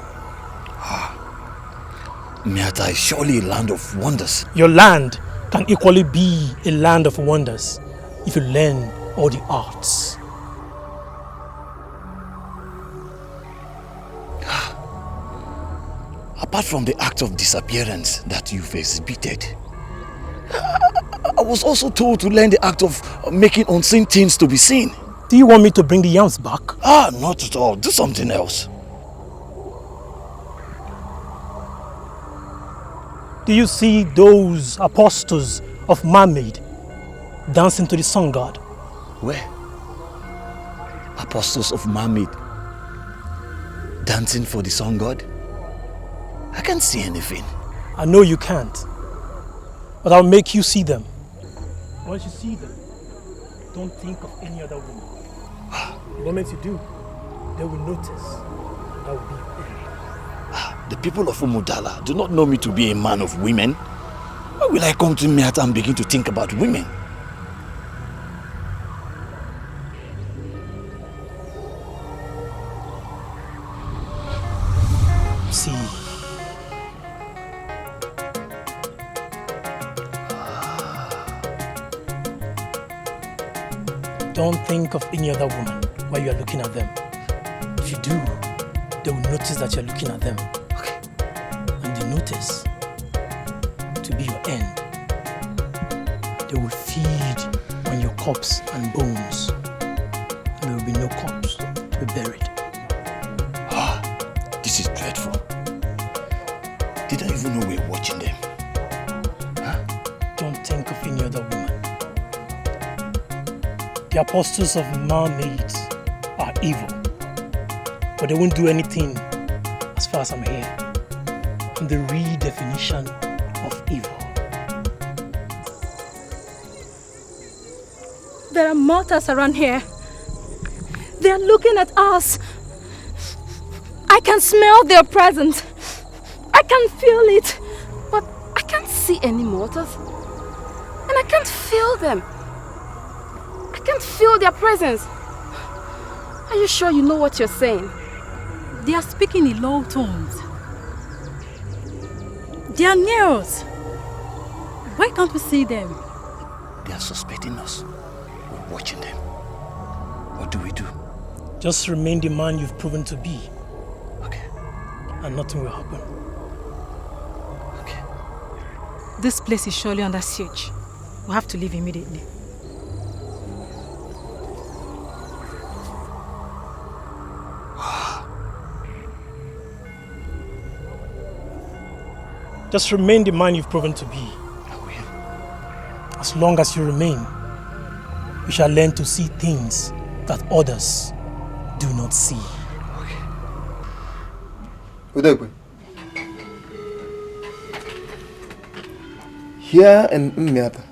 Miata is surely a land of wonders. Your land can equally be a land of wonders if you learn all the arts. Apart from the act of disappearance that you've exhibited, I was also told to learn the act of making unseen things to be seen. Do you want me to bring the yams back? Not at all. Do something else. Do you see those apostles of mermaid dancing to the sun god? Where? Apostles of mermaid dancing for the sun god? I can't see anything. I know you can't, but I'll make you see them. Once you see them, don't think of any other woman. The moment you do, they will notice. That will be your end. The people of Umudala do not know me to be a man of women. Why will I come to Miata and begin to think about women? See. Don't think of any other woman while you are looking at them. If you do, they will notice that you are looking at them. Okay. And they notice to be your end. They will feed on your corpse and bones. And there will be no corpse to be buried. This is dreadful. Did I even know we were watching them? Don't think of any other woman. The apostles of mermaids are evil, but they won't do anything as far as I'm here. and the redefinition of evil. There are mortals around here. They are looking at us. I can smell their presence. I can feel it. But I can't see any mortals. And I can't feel them. I can't feel their presence. Are you sure you know what you're saying? They are speaking in low tones. They are near us. Why can't we see them? They are suspecting us. We're watching them. What do we do? Just remain the man you've proven to be. Okay. And nothing will happen. Okay. This place is surely under siege. We have to leave immediately. Just remain the man you've proven to be. As long as you remain, you shall learn to see things that others do not see. Udegwe. Here in Mmiata,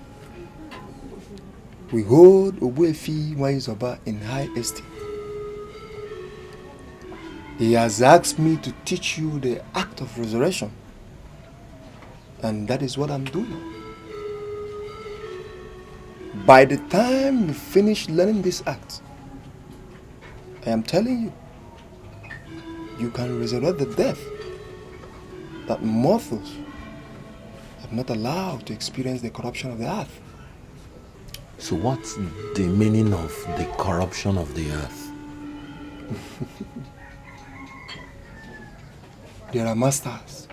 we hold Ogbuefi Nwaizoba in high esteem. He has asked me to teach you the act of resurrection. And that is what I'm doing. By the time you finish learning this act, I am telling you, you can resurrect the death that mortals have not allowed to experience the corruption of the earth. So what's the meaning of the corruption of the earth? There are masters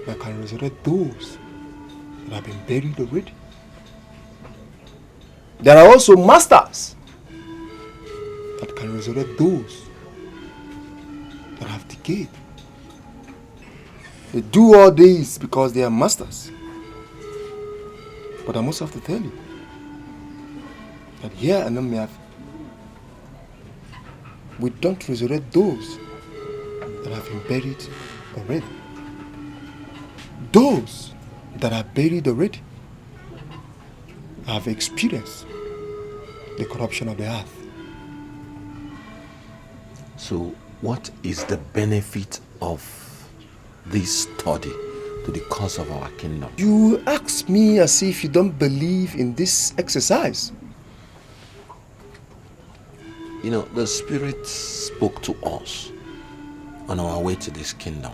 that can resurrect those that have been buried already. There are also masters that can resurrect those that have decayed. They do all this because they are masters. But I must have to tell you that here in Namiaf, we don't resurrect those that have been buried already. Those that are buried already have experienced the corruption of the earth. So what is the benefit of this study to the cause of our kingdom? You ask me as if you don't believe in this exercise. You know, the Spirit spoke to us on our way to this kingdom.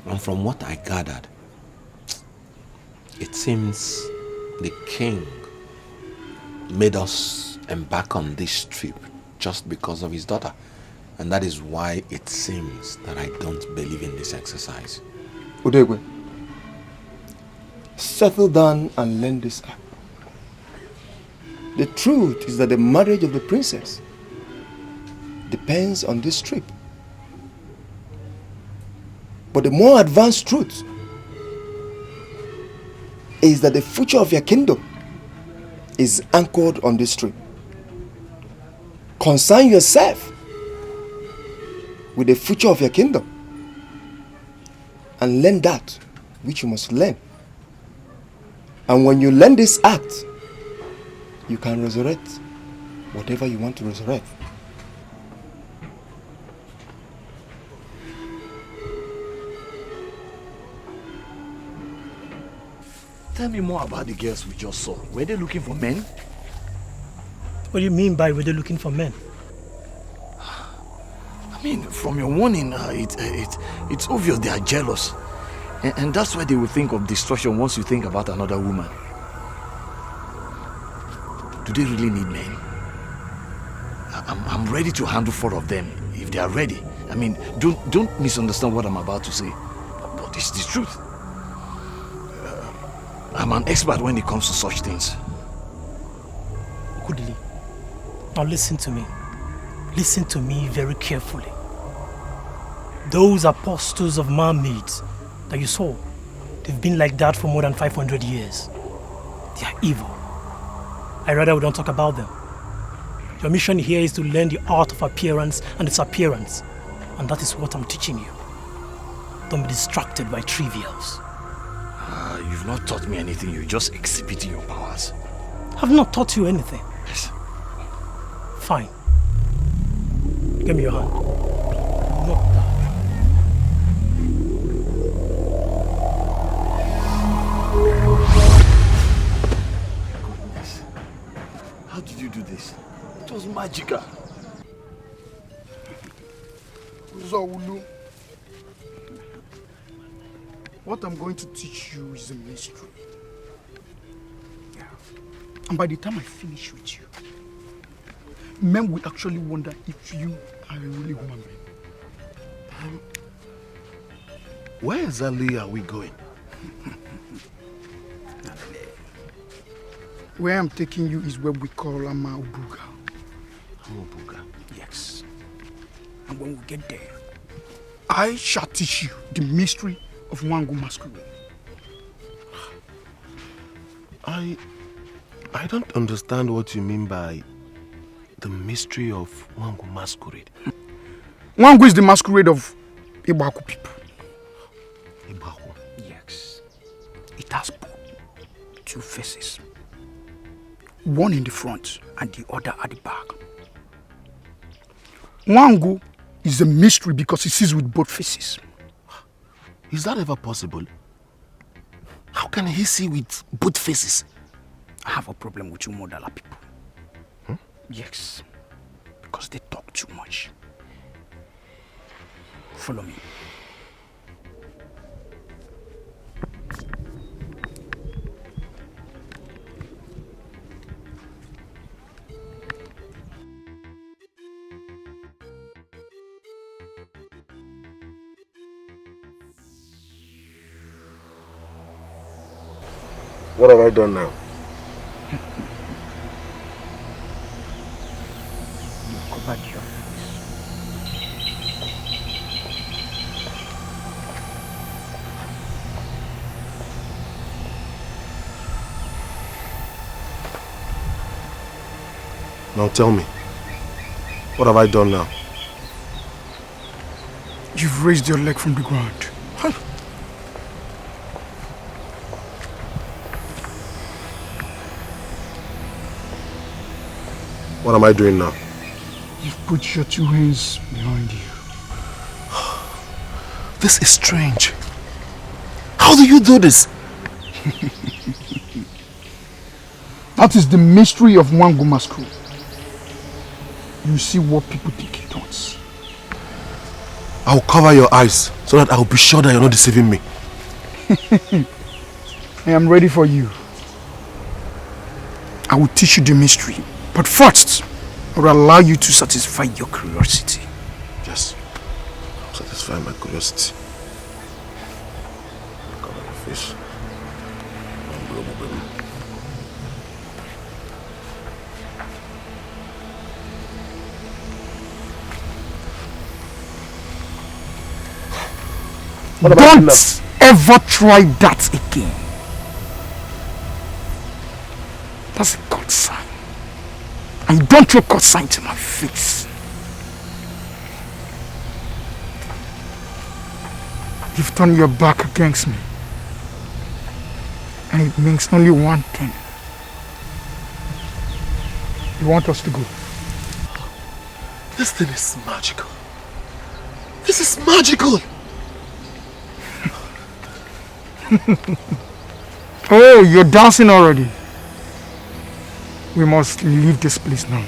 And from what I gathered, it seems the king made us embark on this trip just because of his daughter. And that is why it seems that I don't believe in this exercise. Udegwe, settle down and learn this act. The truth is that the marriage of the princess depends on this trip. But the more advanced truth is that the future of your kingdom is anchored on this trip. Concern yourself with the future of your kingdom and learn that which you must learn. And when you learn this act, you can resurrect whatever you want to resurrect. Tell me more about the girls we just saw. Were they looking for men? What do you mean by were they looking for men? I mean, from your warning, it's obvious they are jealous. And that's why they will think of destruction once you think about another woman. Do they really need men? I'm ready to handle 4 of them if they are ready. I mean, don't misunderstand what I'm about to say. But it's the truth. I'm an expert when it comes to such things. Kudili, now listen to me. Listen to me very carefully. Those apostles of mermaids that you saw, they've been like that for more than 500 years. They are evil. I rather we don't talk about them. Your mission here is to learn the art of appearance and disappearance. And that is what I'm teaching you. Don't be distracted by trivials. You've not taught me anything. You're just exhibiting your powers. I've not taught you anything. Yes. Fine. Give me your hand. Not Goodness. How did you do this? It was magical. Zawulu, what I'm going to teach you is a mystery. Yeah. And by the time I finish with you, men will actually wonder if you are a really human being. Where exactly are we going? Where I'm taking you is where we call Ama Ubuga. Ubuga? Yes. And when we get there, I shall teach you the mystery of Wangu Masquerade. I don't understand what you mean by the mystery of Wangu Masquerade. Wangu is the masquerade of Ibaku people. Ibaku? Yes. It has two faces. One in the front and the other at the back. Wangu is a mystery because he sees with both faces. Is that ever possible? How can he see with both faces? I have a problem with you Modala people. Hmm? Yes. Because they talk too much. Follow me. What have I done now? You covered your Now tell me, what have I done now? You've raised your leg from the ground. What am I doing now? You've put your two hands behind you. This is strange. How do you do this? That is the mystery of Wangu Masquerade. You see what people think you don't see. I'll cover your eyes so that I'll be sure that you're not deceiving me. I am ready for you. I will teach you the mystery. But first, I will allow you to satisfy your curiosity. Yes. I'll satisfy my curiosity. Cover your face. Don't ever try that again. That's a God sign. And don't throw God sign to my face. You've turned your back against me. And it means only one thing. You want us to go. This thing is magical. This is magical. Oh, you're dancing already. We must leave this place now.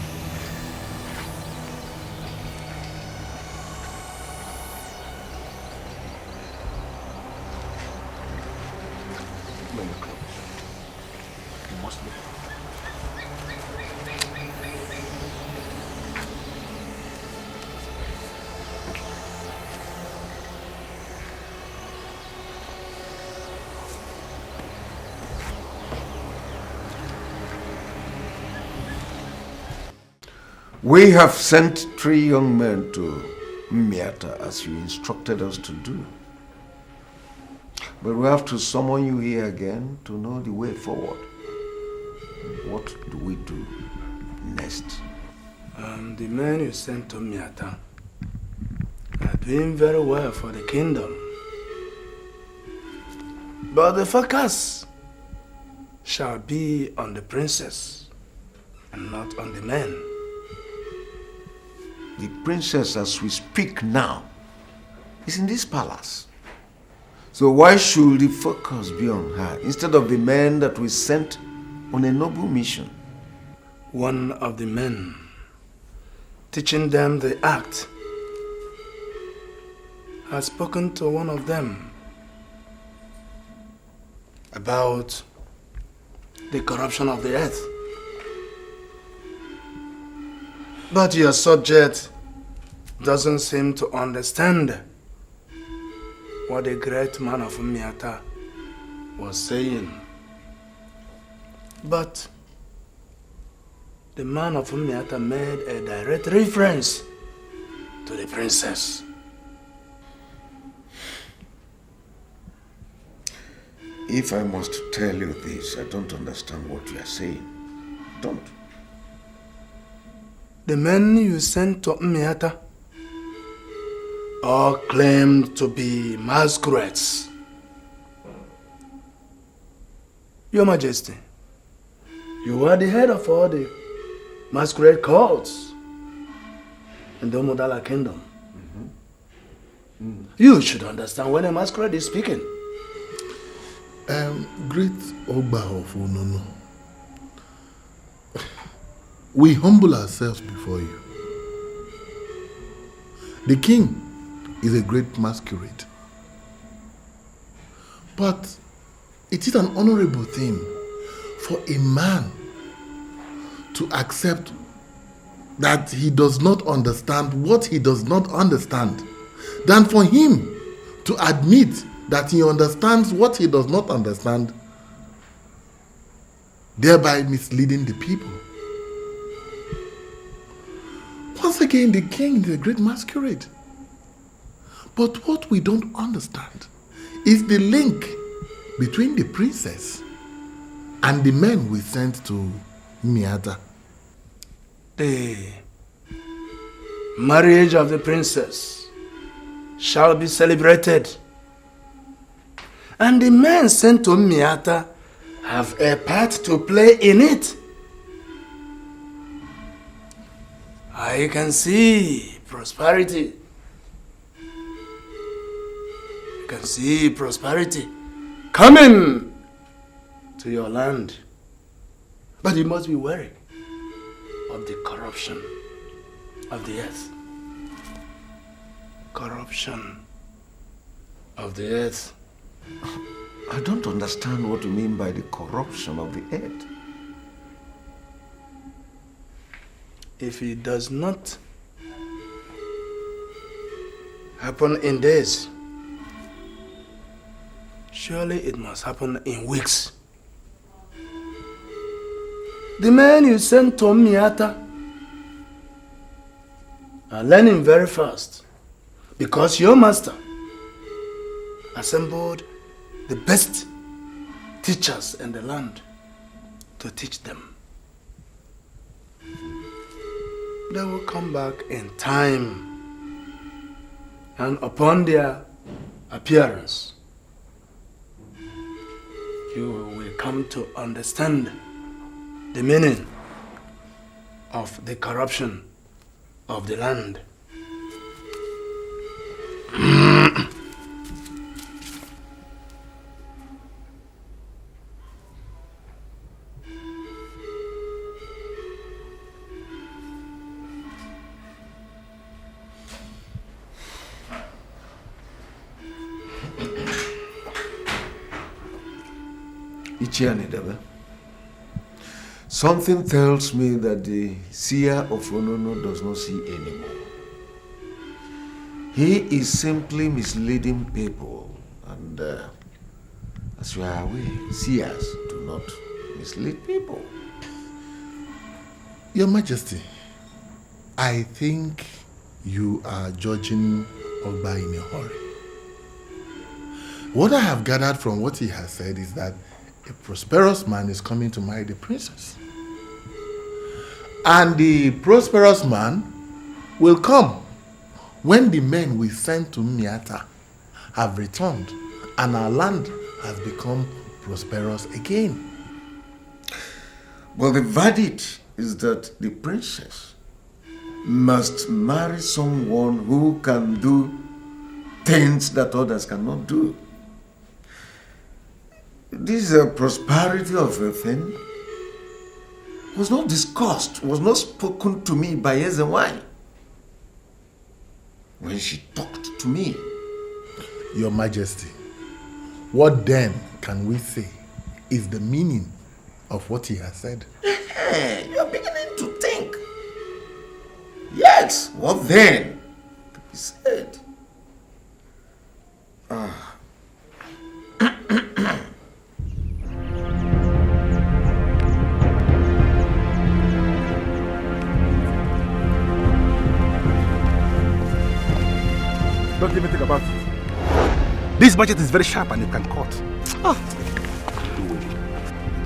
We have sent 3 young men to Miata as you instructed us to do. But we have to summon you here again to know the way forward. What do we do next? The men you sent to Miata are doing very well for the kingdom. But the focus shall be on the princess and not on the men. The princess, as we speak now, is in this palace. So why should the focus be on her instead of the men that we sent on a noble mission? One of the men, teaching them the act, has spoken to one of them about the corruption of the earth. But your subject doesn't seem to understand what the great man of Miata was saying. But the man of Miata made a direct reference to the princess. If I must tell you this, I don't understand what you are saying. Don't. The men you sent to Miata all claimed to be masquerades. Your Majesty, you are the head of all the masquerade cults in the Omodala kingdom. You should understand when a masquerade is speaking. Great Ogba of Onono, we humble ourselves before you. The king is a great masquerade, but it is an honorable thing for a man to accept that he does not understand what he does not understand, than for him to admit that he understands what he does not understand, thereby misleading the people. Once again, the king is a great masquerade. But what we don't understand is the link between the princess and the men we sent to Miata. The marriage of the princess shall be celebrated, and the men sent to Miata have a part to play in it. I can see prosperity. I can see prosperity coming to your land. But you must be wary of the corruption of the earth. Corruption of the earth. I don't understand what you mean by the corruption of the earth. If it does not happen in days, surely it must happen in weeks. The men you sent to Miata are learning very fast because your master assembled the best teachers in the land to teach them. They will come back in time, and upon their appearance, you will come to understand the meaning of the corruption of the land. Something tells me that the Seer of Onono does not see anymore. He is simply misleading people, and as you are aware, seers do not mislead people. Your Majesty, I think you are judging Ogba in a hurry. What I have gathered from what he has said is that a prosperous man is coming to marry the princess. And the prosperous man will come when the men we sent to Miata have returned and our land has become prosperous again. Well, the verdict is that the princess must marry someone who can do things that others cannot do. This prosperity of a thing was not discussed, was not spoken to me by Ezenwai when she talked to me. Your Majesty, what then can we say is the meaning of what he has said? You're beginning to think. Yes, what then? He said. Don't even think about it. This budget is very sharp and it can cut.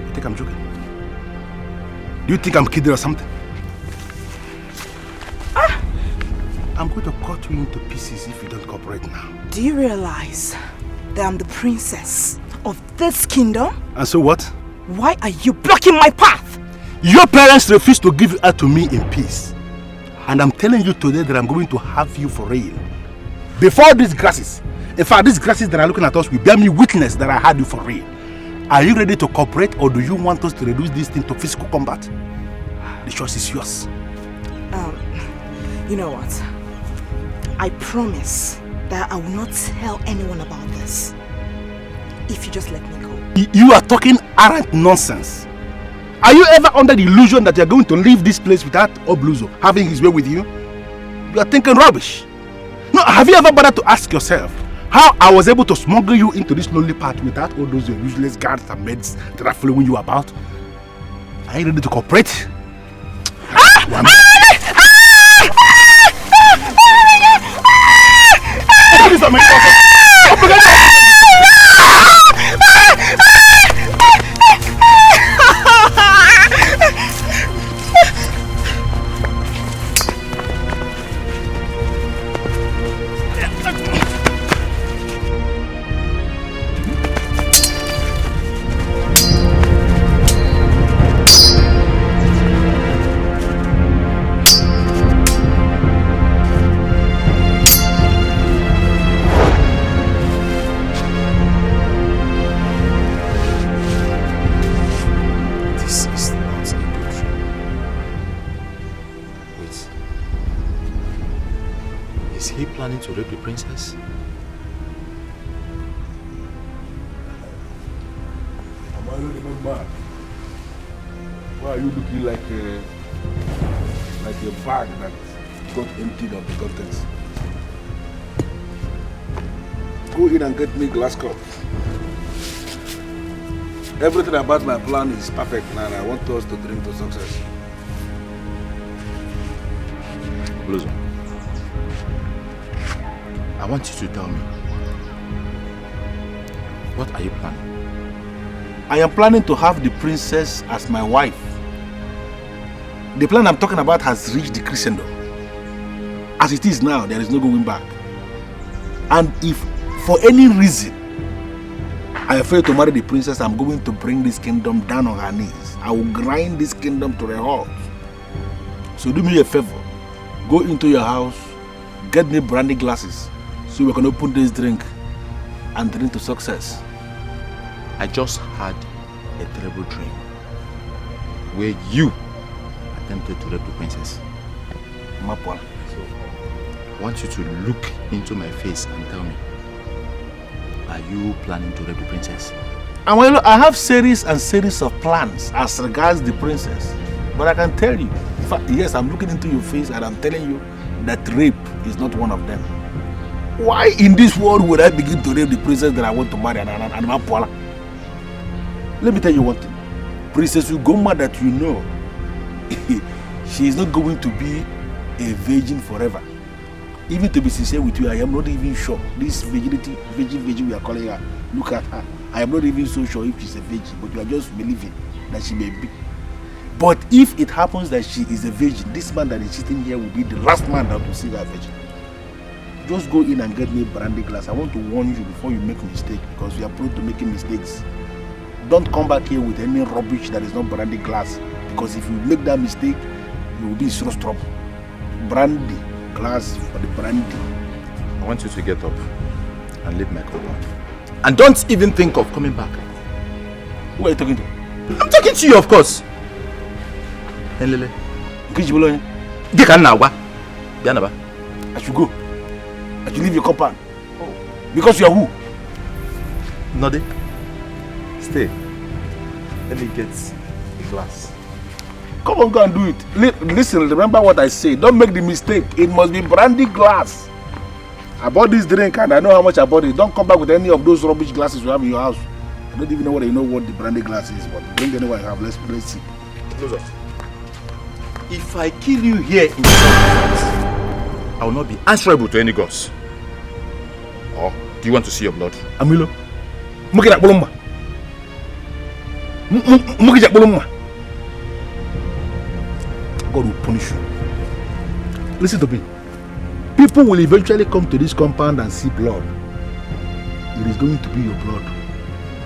You think I'm joking? Do you think I'm kidding or something? I'm going to cut you into pieces if you don't cooperate now. Do you realize that I'm the princess of this kingdom? And so what? Why are you blocking my path? Your parents refused to give her to me in peace. And I'm telling you today that I'm going to have you for real. Before these grasses, in fact, these grasses that are looking at us will bear me witness that I had you for real. Are you ready to cooperate, or do you want us to reduce this thing to physical combat? The choice is yours. You know what? I promise that I will not tell anyone about this. If you just let me go. You are talking arrant nonsense. Are you ever under the illusion that you are going to leave this place without Obluzo having his way with you? You are thinking rubbish. No, have you ever bothered to ask yourself how I was able to smuggle you into this lonely path without all those useless guards and maids that are following you about? Are you ready to cooperate? To rape the princess? Am I really mad? Why are you looking like a bag that got emptied of the contents? Go in and get me glass cup. Everything about my plan is perfect now, and I want us to drink to success. Bluzo, I want you to tell me, what are you planning? I am planning to have the princess as my wife. The plan I'm talking about has reached the crescendo. As it is now, there is no going back. And if for any reason I fail to marry the princess, I'm going to bring this kingdom down on her knees. I will grind this kingdom to a halt. So do me a favor. Go into your house, get me brandy glasses, so we can open this drink and drink to success. I just had a terrible dream where you attempted to rape the princess. Mapwa. So I want you to look into my face and tell me, are you planning to rape the princess? And well, I have series and series of plans as regards the princess. But I can tell you, in fact, yes, I'm looking into your face and I'm telling you that rape is not one of them. Why in this world would I begin to rape the princess that I want to marry and Mapwala? Let me tell you one thing. Princess Ugoma that you know, she is not going to be a virgin forever. Even to be sincere with you, I am not even sure. This virgin we are calling her, look at her. I am not even so sure if she's a virgin, but you are just believing that she may be. But if it happens that she is a virgin, this man that is sitting here will be the last man that will see that virgin. just go in and get me a brandy glass. I want to warn you before you make a mistake, because you are prone to making mistakes. Don't come back here with any rubbish that is not brandy glass, because if you make that mistake, you will be in serious trouble. Brandy glass for the brandy. I want you to get up and leave my compound. And don't even think of coming back. Who are you talking to? I'm talking to you, of course. Helele. I should go. I should leave your compound. Because you are who? Node. Stay. Let me get the glass. Come on, go and do it. Listen, remember what I say. Don't make the mistake. It must be brandy glass. I bought this drink and I know how much I bought it. Don't come back with any of those rubbish glasses you have in your house. I don't even know whether you know what the brandy glass is, but bring anyone you have. Let's see. Close up. If I kill you here in self-defense, I will not be answerable to any gods. Or do you want to see your blood? Amilo, Mukira Bolumba. Mukija Bolumba. God will punish you. Listen to me. People will eventually come to this compound and see blood. It is going to be your blood.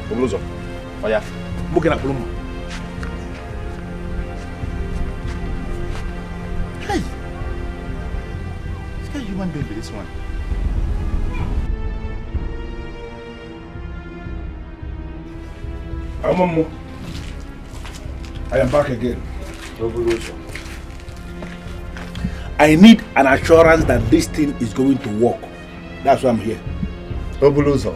Oblozo. Fire. Mukira Bolumba. Hey! This guy human being with this one. Amamu, I am back again. I need an assurance that this thing is going to work. That's why I'm here. Obuluzo,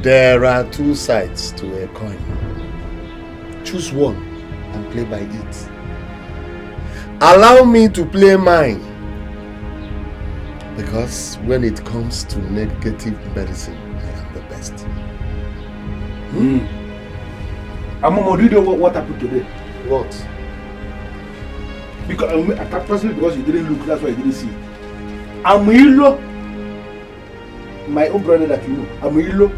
there are two sides to a coin. Choose one and play by it. Allow me to play mine. Because when it comes to negative medicine, I am the best. Amamu, do you know what happened today? What? Because personally, because you didn't look, that's why you didn't see. Amilo, my own brother that you know, Amilo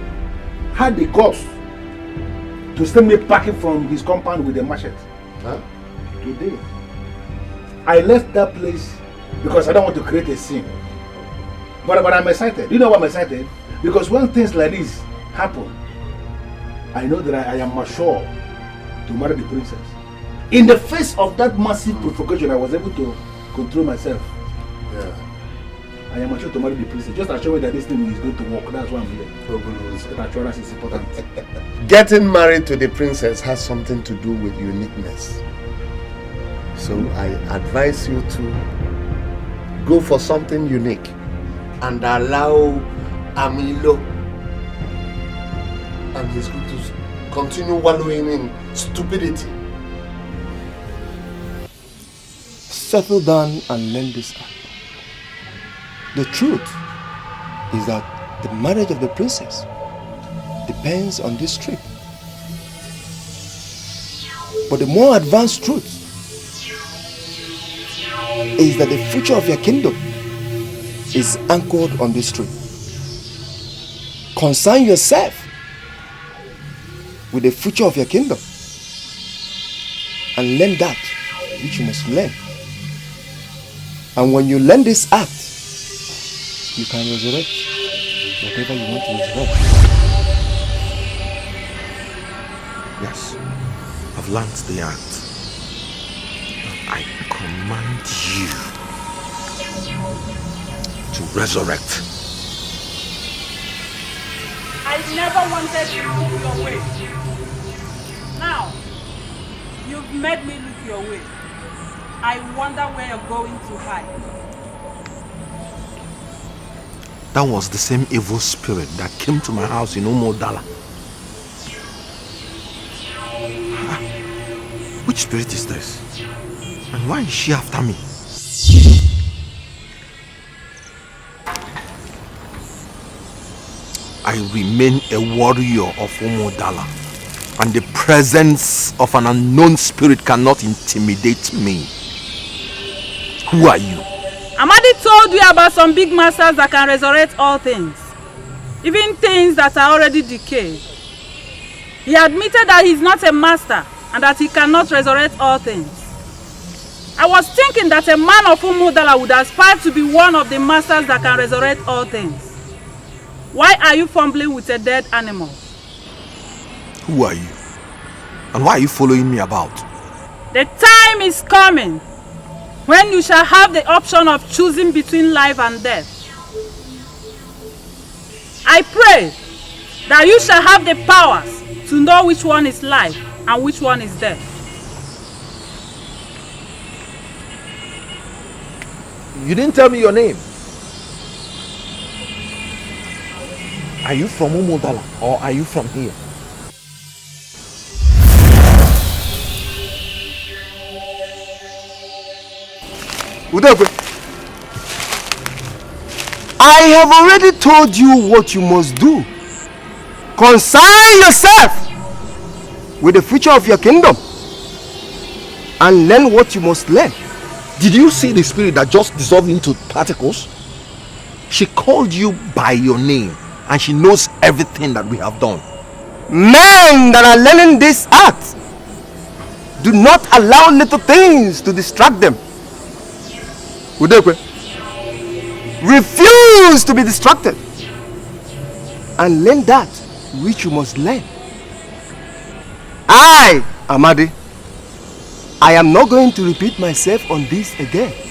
had the guts to send me packing from his compound with a machete. Huh? Today, I left that place because I don't want to create a scene. But I'm excited. Do you know why I'm excited? Because when things like this happen, I know that I am mature to marry the princess. In the face of that massive provocation, I was able to control myself. Yeah. I am mature to marry the princess. Just assure me that this thing is going to work. That's why I'm here. That assurance is important. Getting married to the princess has something to do with uniqueness. So I advise you to go for something unique and allow Amilo and his group to continue wallowing in stupidity. Settle down and learn this up. The truth is that the marriage of the princess depends on this trip. But the more advanced truth is that the future of your kingdom is anchored on this trip. Concern yourself with the future of your kingdom and learn that which you must learn. And when you learn this act, you can resurrect whatever you want to resurrect. Yes, I've learned the act. I command you to resurrect. I never wanted you to look your way. Now, you've made me look your way. I wonder where you're going to hide. That was the same evil spirit that came to my house in Umodala. Which spirit is this? And why is she after me? I remain a warrior of Umodala, and the presence of an unknown spirit cannot intimidate me. Who are you? Amadi told you about some big masters that can resurrect all things, even things that are already decayed. He admitted that he's not a master and that he cannot resurrect all things. I was thinking that a man of Umudala would aspire to be one of the masters that can resurrect all things. Why are you fumbling with a dead animal? Who are you? And why are you following me about? The time is coming when you shall have the option of choosing between life and death. I pray that you shall have the powers to know which one is life and which one is death. You didn't tell me your name. Are you from Umudala or are you from here? Udekwe, I have already told you what you must do. Concern yourself with the future of your kingdom and learn what you must learn. Did you see the spirit that just dissolved into particles? She called you by your name and she knows everything that we have done. Men that are learning this art, do not allow little things to distract them. Udekwe, refuse to be distracted and learn that which you must learn. I, Amadi, I am not going to repeat myself on this again.